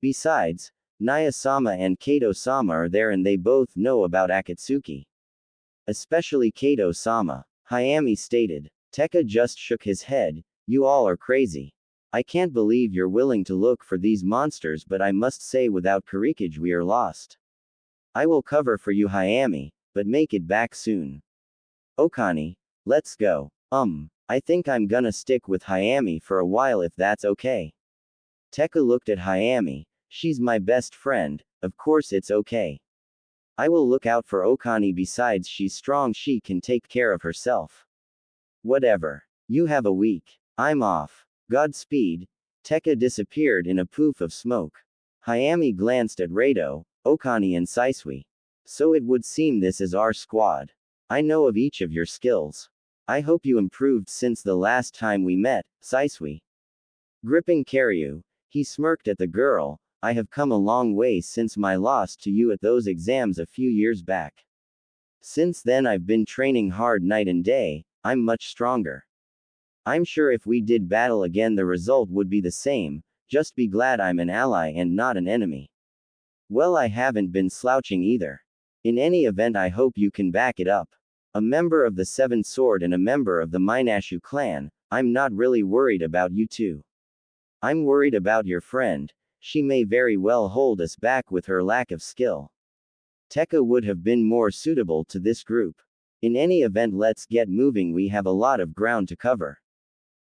Besides, Naya-sama and Kato-sama are there and they both know about Akatsuki. Especially Kato-sama, Hayami stated. Tekka just shook his head. You all are crazy. I can't believe you're willing to look for these monsters, but I must say without Kurikage we are lost. I will cover for you, Hayami, but make it back soon. Okani, let's go. I think I'm gonna stick with Hayami for a while if that's okay. Tekka looked at Hayami. She's my best friend, of course it's okay. I will look out for Okani, besides she's strong, she can take care of herself. Whatever. You have a week. I'm off. Godspeed. Tekka disappeared in a poof of smoke. Hayami glanced at Rado, Okani and Saisui. So it would seem this is our squad. I know of each of your skills. I hope you improved since the last time we met, Saisui. Gripping Karyu, he smirked at the girl. I have come a long way since my loss to you at those exams a few years back. Since then I've been training hard night and day. I'm much stronger. I'm sure if we did battle again the result would be the same. Just be glad I'm an ally and not an enemy. Well, I haven't been slouching either. In any event, I hope you can back it up. A member of the Seven Sword and a member of the Minashu clan, I'm not really worried about you two. I'm worried about your friend. She may very well hold us back with her lack of skill. Tekka would have been more suitable to this group. In any event, let's get moving, we have a lot of ground to cover.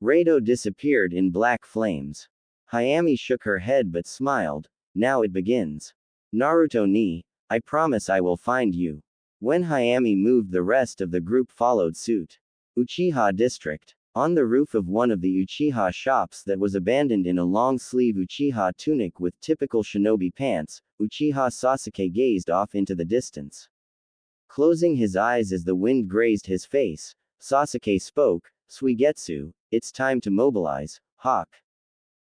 Rado disappeared in black flames. Hayami shook her head but smiled. Now it begins. Naruto ni, I promise I will find you. When Hayami moved, the rest of the group followed suit. Uchiha District. On the roof of one of the Uchiha shops that was abandoned in a long-sleeve Uchiha tunic with typical shinobi pants, Uchiha Sasuke gazed off into the distance. Closing his eyes as the wind grazed his face, Sasuke spoke, Suigetsu, it's time to mobilize, Hawk.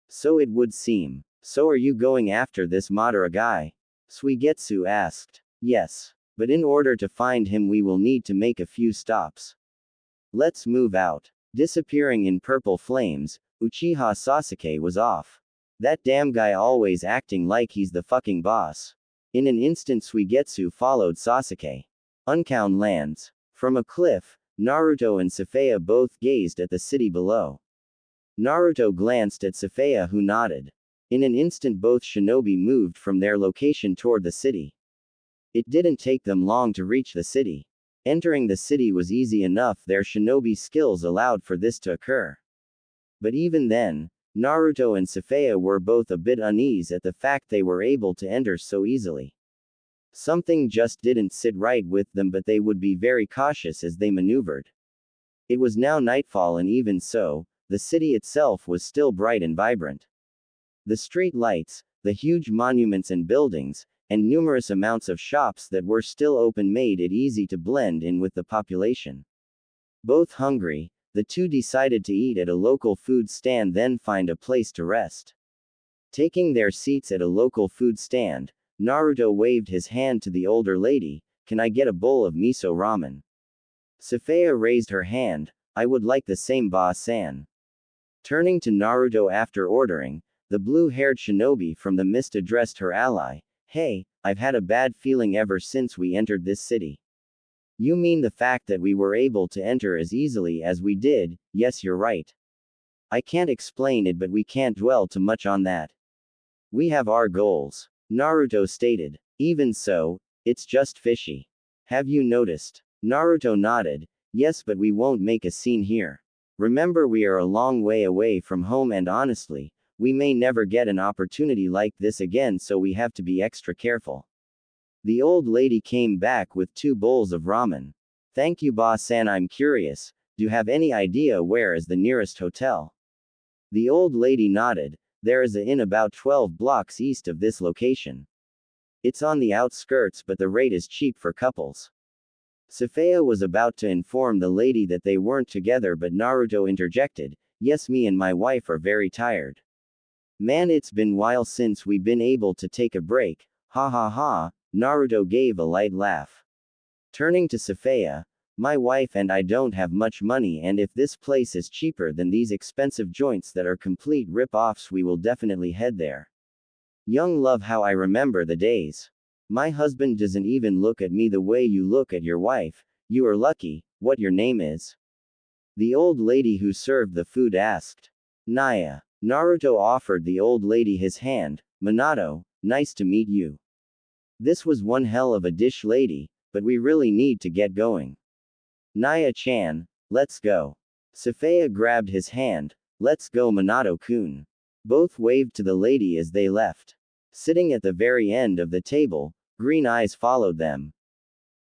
So it would seem. So are you going after this Madara guy? Suigetsu asked. Yes. But in order to find him we will need to make a few stops. Let's move out. Disappearing in purple flames, Uchiha Sasuke was off. That damn guy always acting like he's the fucking boss. In an instant Suigetsu followed Sasuke. Uncown lands. From a cliff, Naruto and Safaya both gazed at the city below. Naruto glanced at Safaya, who nodded. In an instant both shinobi moved from their location toward the city. It didn't take them long to reach the city. Entering the city was easy enough, their shinobi skills allowed for this to occur. But even then, Naruto and Safaya were both a bit uneasy at the fact they were able to enter so easily. Something just didn't sit right with them, but they would be very cautious as they maneuvered. It was now nightfall, and even so, the city itself was still bright and vibrant. The street lights, the huge monuments and buildings, and numerous amounts of shops that were still open made it easy to blend in with the population. Both hungry, the two decided to eat at a local food stand then find a place to rest. Taking their seats at a local food stand, Naruto waved his hand to the older lady. Can I get a bowl of miso ramen? Safaya raised her hand. I would like the same, Ba-san. Turning to Naruto after ordering, the blue-haired shinobi from the mist addressed her ally. Hey, I've had a bad feeling ever since we entered this city. You mean the fact that we were able to enter as easily as we did? Yes, you're right. I can't explain it, but we can't dwell too much on that. We have our goals, Naruto stated. Even so, it's just fishy. Have you noticed? Naruto nodded. Yes, but we won't make a scene here. Remember, we are a long way away from home and honestly, we may never get an opportunity like this again, so we have to be extra careful. The old lady came back with 2 bowls of ramen. Thank you, Ba-san. I'm curious, do you have any idea where is the nearest hotel? The old lady nodded. There is a inn about 12 blocks east of this location. It's on the outskirts, but the rate is cheap for couples. Safaya was about to inform the lady that they weren't together, but Naruto interjected. Yes, me and my wife are very tired. Man, it's been a while since we've been able to take a break. Ha ha ha. Naruto gave a light laugh. Turning to Safaya, my wife and I don't have much money, and if this place is cheaper than these expensive joints that are complete rip-offs, we will definitely head there. Young love, how I remember the days. My husband doesn't even look at me the way you look at your wife. You are lucky. What your name is? The old lady who served the food asked. Naya. Naruto offered the old lady his hand. Minato, nice to meet you. This was one hell of a dish, lady, but we really need to get going. Naya-chan, let's go. Safaya grabbed his hand. Let's go, Minato-kun. Both waved to the lady as they left. Sitting at the very end of the table, green eyes followed them.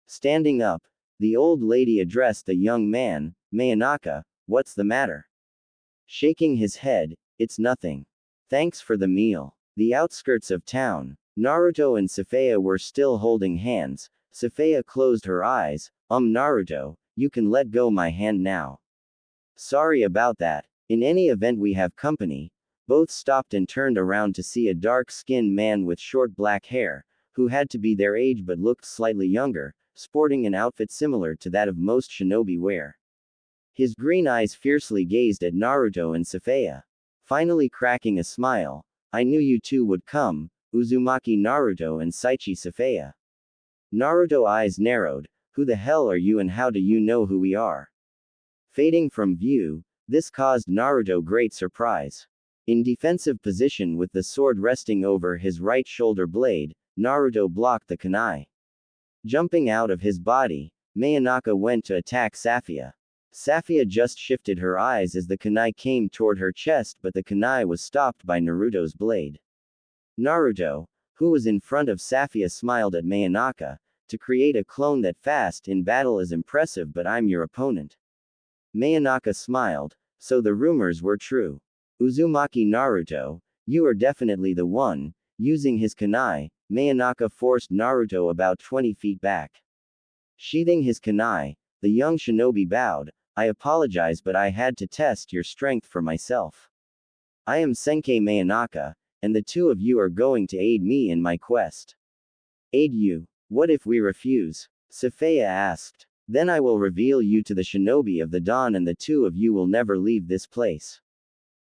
Standing up, the old lady addressed the young man. Mayanaka, what's the matter? Shaking his head, it's nothing. Thanks for the meal. The outskirts of town, Naruto and Safaya were still holding hands. Safaya closed her eyes. Naruto, you can let go my hand now. Sorry about that. In any event, we have company. Both stopped and turned around to see a dark-skinned man with short black hair, who had to be their age but looked slightly younger, sporting an outfit similar to that of most shinobi wear. His green eyes fiercely gazed at Naruto and Safaya. Finally cracking a smile, I knew you two would come, Uzumaki Naruto and Saichi Safaya. Naruto eyes narrowed. Who the hell are you and how do you know who we are? Fading from view, this caused Naruto great surprise. In defensive position with the sword resting over his right shoulder blade, Naruto blocked the kunai. Jumping out of his body, Mayanaka went to attack Safaya. Safaya just shifted her eyes as the kunai came toward her chest, but the kunai was stopped by Naruto's blade. Naruto, who was in front of Safaya, smiled at Mayanaka. To create a clone that fast in battle is impressive, but I'm your opponent. Mayanaka smiled. So the rumors were true. Uzumaki Naruto, you are definitely the one. Using his kunai, Mayanaka forced Naruto about 20 feet back. Sheathing his kunai, the young shinobi bowed. I apologize, but I had to test your strength for myself. I am Senkei Mayanaka, and the two of you are going to aid me in my quest. Aid you? What if we refuse? Safaya asked. Then I will reveal you to the shinobi of the dawn and the two of you will never leave this place.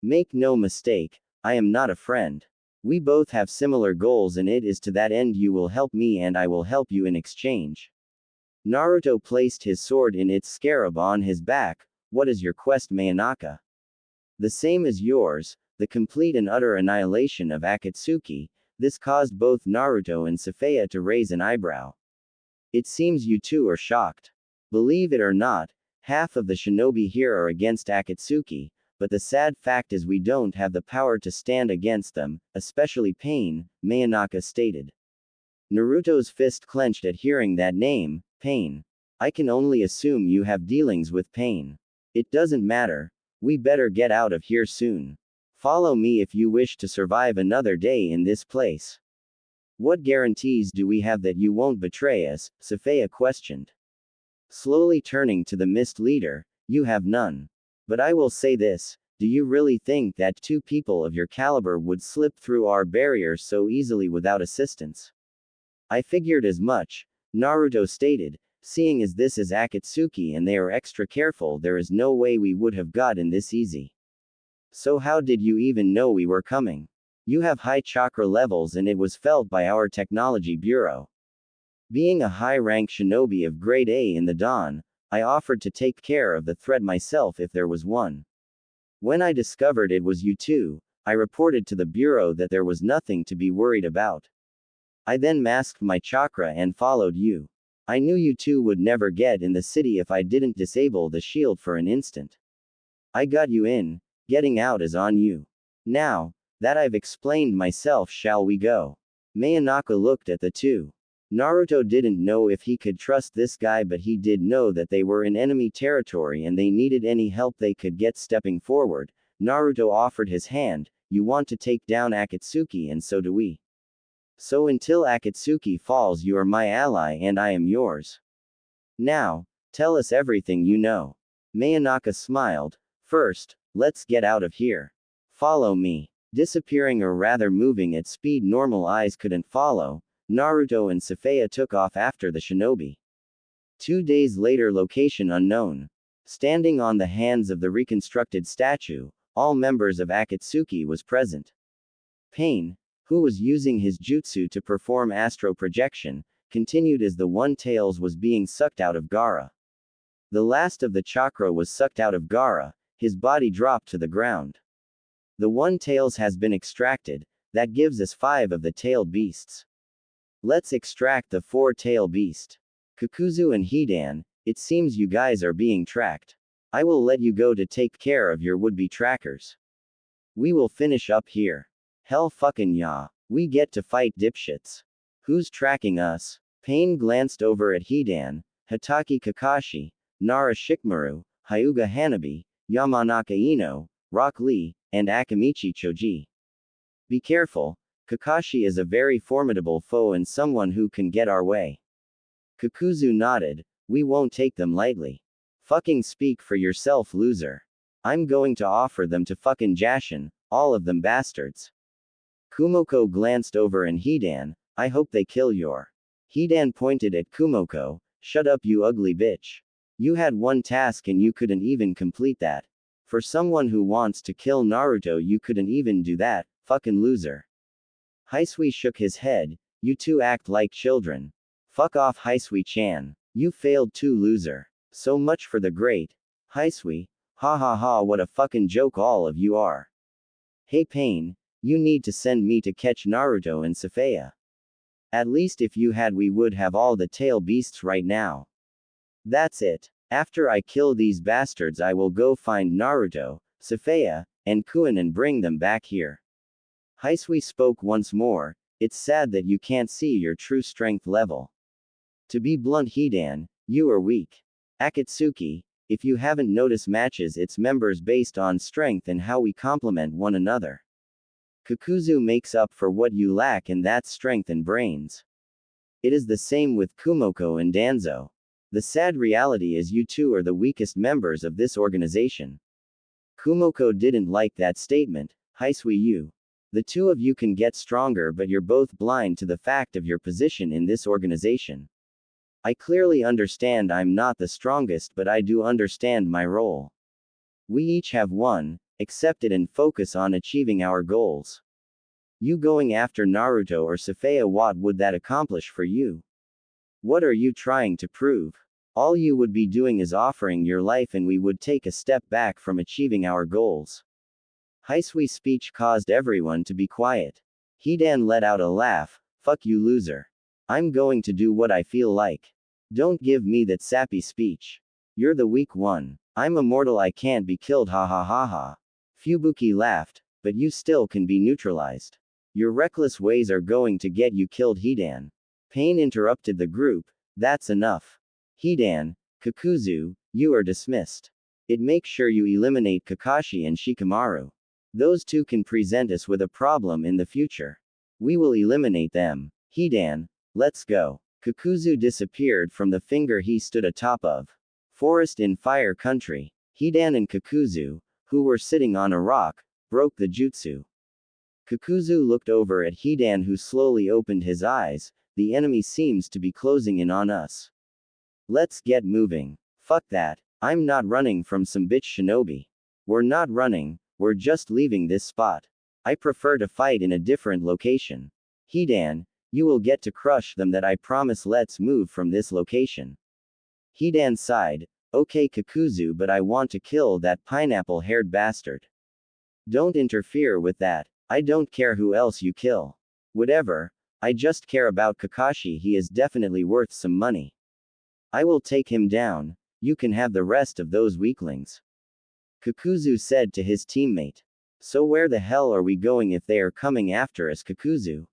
Make no mistake, I am not a friend. We both have similar goals, and it is to that end you will help me and I will help you in exchange. Naruto placed his sword in its scarab on his back. What is your quest, Mayanaka? The same as yours, the complete and utter annihilation of Akatsuki. This caused both Naruto and Safaya to raise an eyebrow. It seems you two are shocked. Believe it or not, half of the shinobi here are against Akatsuki, but the sad fact is we don't have the power to stand against them, especially Pain, Mayanaka stated. Naruto's fist clenched at hearing that name, Pain. I can only assume you have dealings with Pain. It doesn't matter. We better get out of here soon. Follow me if you wish to survive another day in this place. What guarantees do we have that you won't betray us? Safaya questioned. Slowly turning to the mist leader, you have none. But I will say this, do you really think that two people of your caliber would slip through our barriers so easily without assistance? I figured as much, Naruto stated, seeing as this is Akatsuki and they are extra careful, there is no way we would have gotten this easy. So how did you even know we were coming? You have high chakra levels and it was felt by our technology bureau. Being a high-rank shinobi of grade A in the Dawn, I offered to take care of the threat myself if there was one. When I discovered it was you two, I reported to the bureau that there was nothing to be worried about. I then masked my chakra and followed you. I knew you two would never get in the city if I didn't disable the shield for an instant. I got you in, getting out is on you. Now, that I've explained myself, shall we go? Mayanaka looked at the two. Naruto didn't know if he could trust this guy, but he did know that they were in enemy territory and they needed any help they could get. Stepping forward, Naruto offered his hand. You want to take down Akatsuki and so do we. So until Akatsuki falls you are my ally and I am yours. Now, tell us everything you know. Mayanaka smiled. First, let's get out of here. Follow me. Disappearing or rather moving at speed normal eyes couldn't follow, Naruto and Safaya took off after the shinobi. 2 days later, location unknown. Standing on the hands of the reconstructed statue, all members of Akatsuki was present. Pain, who was using his jutsu to perform astro projection, continued as the One-Tails was being sucked out of Gaara. The last of the chakra was sucked out of Gaara, his body dropped to the ground. The One-Tails has been extracted, that gives us 5 of the tailed beasts. Let's extract the 4-tail beast. Kakuzu and Hidan, it seems you guys are being tracked. I will let you go to take care of your would-be trackers. We will finish up here. Hell fucking yeah. We get to fight dipshits. Who's tracking us? Pain glanced over at Hidan, Hatake Kakashi, Nara Shikamaru, Hyuga Hanabi, Yamanaka Ino, Rock Lee, and Akamichi Choji. Be careful, Kakashi is a very formidable foe and someone who can get our way. Kakuzu nodded, we won't take them lightly. Fucking speak for yourself, loser. I'm going to offer them to fucking Jashin, all of them bastards. Kumoko glanced over and Hidan, I hope they kill your. Hidan pointed at Kumoko, shut up you ugly bitch. You had one task and you couldn't even complete that. For someone who wants to kill Naruto you couldn't even do that, fucking loser. Hisui shook his head, you two act like children. Fuck off Hisui-chan. You failed too, loser. So much for the great. Hisui, ha ha ha, what a fucking joke all of you are. Hey Pain, you need to send me to catch Naruto and Safaya. At least if you had we would have all the tail beasts right now. That's it. After I kill these bastards I will go find Naruto, Safaya, and Kuin and bring them back here. Hisui spoke once more, it's sad that you can't see your true strength level. To be blunt Hidan, you are weak. Akatsuki, if you haven't noticed matches its members based on strength and how we complement one another. Kakuzu makes up for what you lack and that's strength and brains. It is the same with Kumoko and Danzo. The sad reality is you two are the weakest members of this organization. Kumoko didn't like that statement, Hisui you. The two of you can get stronger but you're both blind to the fact of your position in this organization. I clearly understand I'm not the strongest but I do understand my role. We each have one, accept it and focus on achieving our goals. You going after Naruto or Safaya, what would that accomplish for you? What are you trying to prove? All you would be doing is offering your life and we would take a step back from achieving our goals. Hisui's speech caused everyone to be quiet. Hidan let out a laugh, fuck you loser. I'm going to do what I feel like. Don't give me that sappy speech. You're the weak one. I'm immortal, I can't be killed, ha ha ha ha. Fubuki laughed, but you still can be neutralized. Your reckless ways are going to get you killed, Hidan. Pain interrupted the group, that's enough. Hidan, Kakuzu, you are dismissed. It makes sure you eliminate Kakashi and Shikamaru. Those two can present us with a problem in the future. We will eliminate them. Hidan, let's go. Kakuzu disappeared from the finger he stood atop of. Forest in Fire Country. Hidan and Kakuzu, who were sitting on a rock, broke the jutsu. Kakuzu looked over at Hidan, who slowly opened his eyes. The enemy seems to be closing in on us. Let's get moving. Fuck that. I'm not running from some bitch shinobi. We're not running, we're just leaving this spot. I prefer to fight in a different location. Hidan, you will get to crush them, that I promise. Let's move from this location. Hidan sighed. Okay Kakuzu, but I want to kill that pineapple-haired bastard. Don't interfere with that. I don't care who else you kill. Whatever. I just care about Kakashi. He is definitely worth some money. I will take him down. You can have the rest of those weaklings. Kakuzu said to his teammate. So where the hell are we going if they are coming after us, Kakuzu?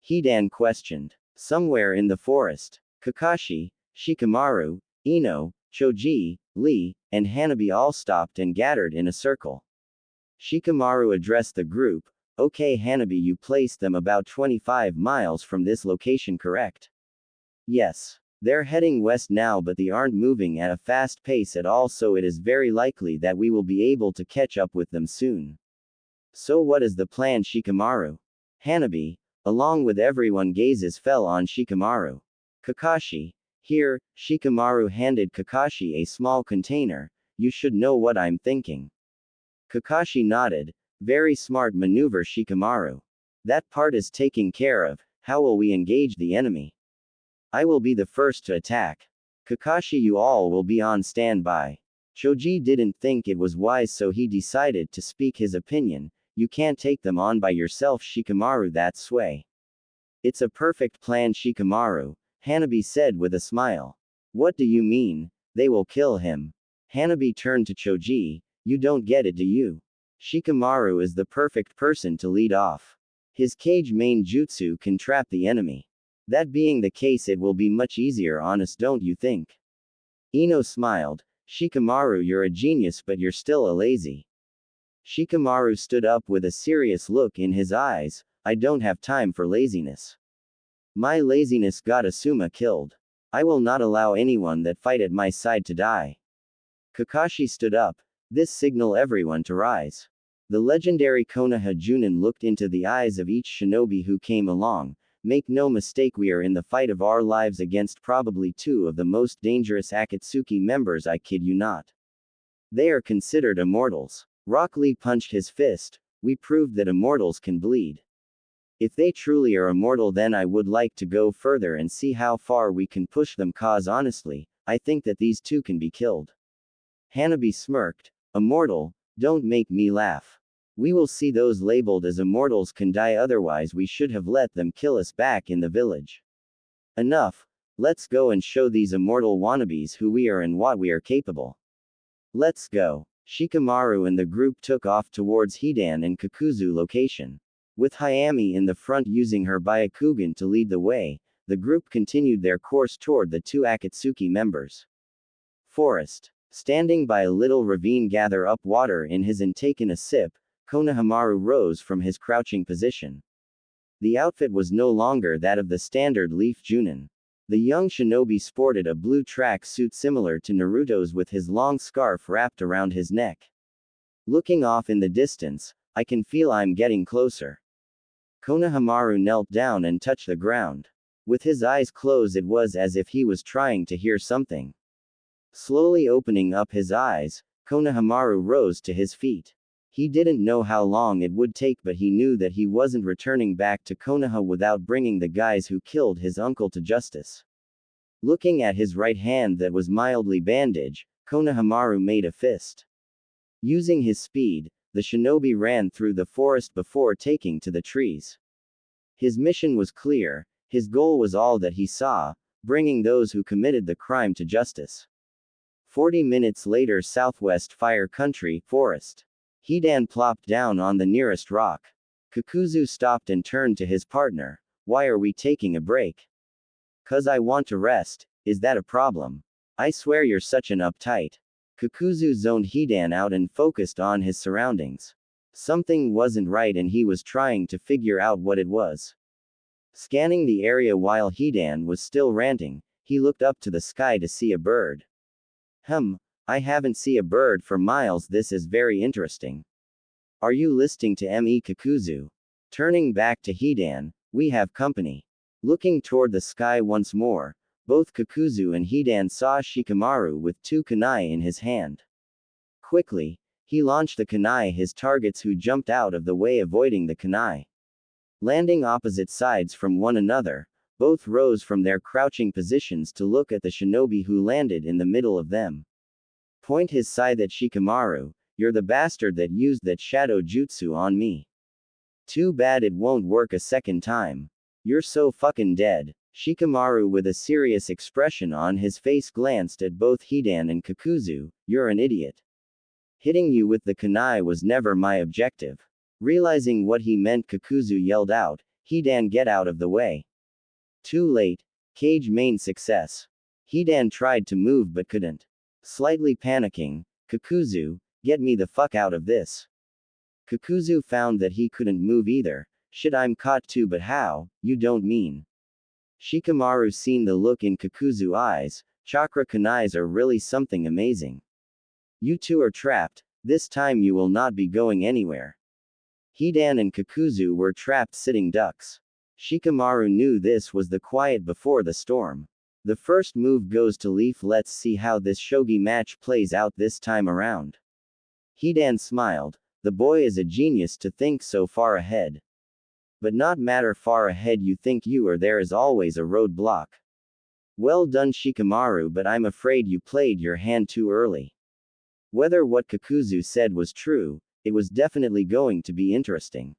Hidan questioned. Somewhere in the forest. Kakashi, Shikamaru, Ino, Choji, Lee, and Hanabi all stopped and gathered in a circle. Shikamaru addressed the group. Okay Hanabi, you placed them about 25 miles from this location, correct? Yes. They're heading west now, but they aren't moving at a fast pace at all, so it is very likely that we will be able to catch up with them soon. So what is the plan, Shikamaru? Hanabi, along with everyone, gazes fell on Shikamaru. Kakashi. Here, Shikamaru handed Kakashi a small container. You should know what I'm thinking. Kakashi nodded. Very smart maneuver, Shikamaru. That part is taken care of. How will we engage the enemy? I will be the first to attack. Kakashi, you all will be on standby. Choji didn't think it was wise, so he decided to speak his opinion. You can't take them on by yourself, Shikamaru, that's way. It's a perfect plan, Shikamaru, Hanabi said with a smile. What do you mean? They will kill him. Hanabi turned to Choji. You don't get it, do you? Shikamaru is the perfect person to lead off. His cage main jutsu can trap the enemy. That being the case, it will be much easier on us, don't you think? Ino smiled. Shikamaru, you're a genius, but you're still a lazy. Shikamaru stood up with a serious look in his eyes. I don't have time for laziness. My laziness got Asuma killed. I will not allow anyone that fight at my side to die. Kakashi stood up. This signaled everyone to rise. The legendary Konoha Junin looked into the eyes of each shinobi who came along. Make no mistake, we are in the fight of our lives against probably two of the most dangerous Akatsuki members, I kid you not. They are considered immortals. Rock Lee punched his fist. We proved that immortals can bleed. If they truly are immortal, then I would like to go further and see how far we can push them, cause honestly, I think that these two can be killed. Hanabi smirked. Immortal? Don't make me laugh. We will see those labeled as immortals can die, otherwise we should have let them kill us back in the village. Enough. Let's go and show these immortal wannabes who we are and what we are capable. Let's go. Shikamaru and the group took off towards Hidan and Kakuzu location. With Hayami in the front using her Byakugan to lead the way, the group continued their course toward the two Akatsuki members. Forest. Standing by a little ravine, gather up water in his and taken a sip, Konohamaru rose from his crouching position. The outfit was no longer that of the standard Leaf Junin. The young shinobi sported a blue track suit similar to Naruto's with his long scarf wrapped around his neck. Looking off in the distance, I can feel I'm getting closer. Konohamaru knelt down and touched the ground. With his eyes closed, it was as if he was trying to hear something. Slowly opening up his eyes, Konohamaru rose to his feet. He didn't know how long it would take, but he knew that he wasn't returning back to Konoha without bringing the guys who killed his uncle to justice. Looking at his right hand that was mildly bandaged, Konohamaru made a fist. Using his speed, the shinobi ran through the forest before taking to the trees. His mission was clear. His goal was all that he saw, bringing those who committed the crime to justice. 40 minutes later, Southwest Fire Country, Forest. Hidan plopped down on the nearest rock. Kakuzu stopped and turned to his partner. Why are we taking a break? 'Cause I want to rest. Is that a problem? I swear you're such an uptight. Kakuzu zoned Hidan out and focused on his surroundings. Something wasn't right and he was trying to figure out what it was. Scanning the area while Hidan was still ranting, he looked up to the sky to see a bird. I haven't seen a bird for miles. This is very interesting. Are you listening to me, Kakuzu? Turning back to Hidan, we have company. Looking toward the sky once more, both Kakuzu and Hidan saw Shikamaru with two kunai in his hand. Quickly, he launched the kunai his targets who jumped out of the way avoiding the kunai. Landing opposite sides from one another, both rose from their crouching positions to look at the shinobi who landed in the middle of them. Point his scythe at Shikamaru. You're the bastard that used that shadow jutsu on me. Too bad it won't work a second time. You're so fucking dead. Shikamaru with a serious expression on his face glanced at both Hidan and Kakuzu. You're an idiot. Hitting you with the kunai was never my objective. Realizing what he meant, Kakuzu yelled out, Hidan, get out of the way. Too late. Cage main success. Hidan tried to move but couldn't. Slightly panicking, Kakuzu, get me the fuck out of this. Kakuzu found that he couldn't move either. Shit, I'm caught too, but how? You don't mean. Shikamaru seen the look in Kakuzu's eyes. Chakra kunais are really something amazing. You two are trapped. This time you will not be going anywhere. Hidan and Kakuzu were trapped sitting ducks. Shikamaru knew this was the quiet before the storm. The first move goes to Leaf. Let's see how this shogi match plays out this time around. Hidan smiled. The boy is a genius to think so far ahead. But not matter far ahead you think you are, there is always a roadblock. Well done, Shikamaru, but I'm afraid you played your hand too early. Whether what Kakuzu said was true, it was definitely going to be interesting.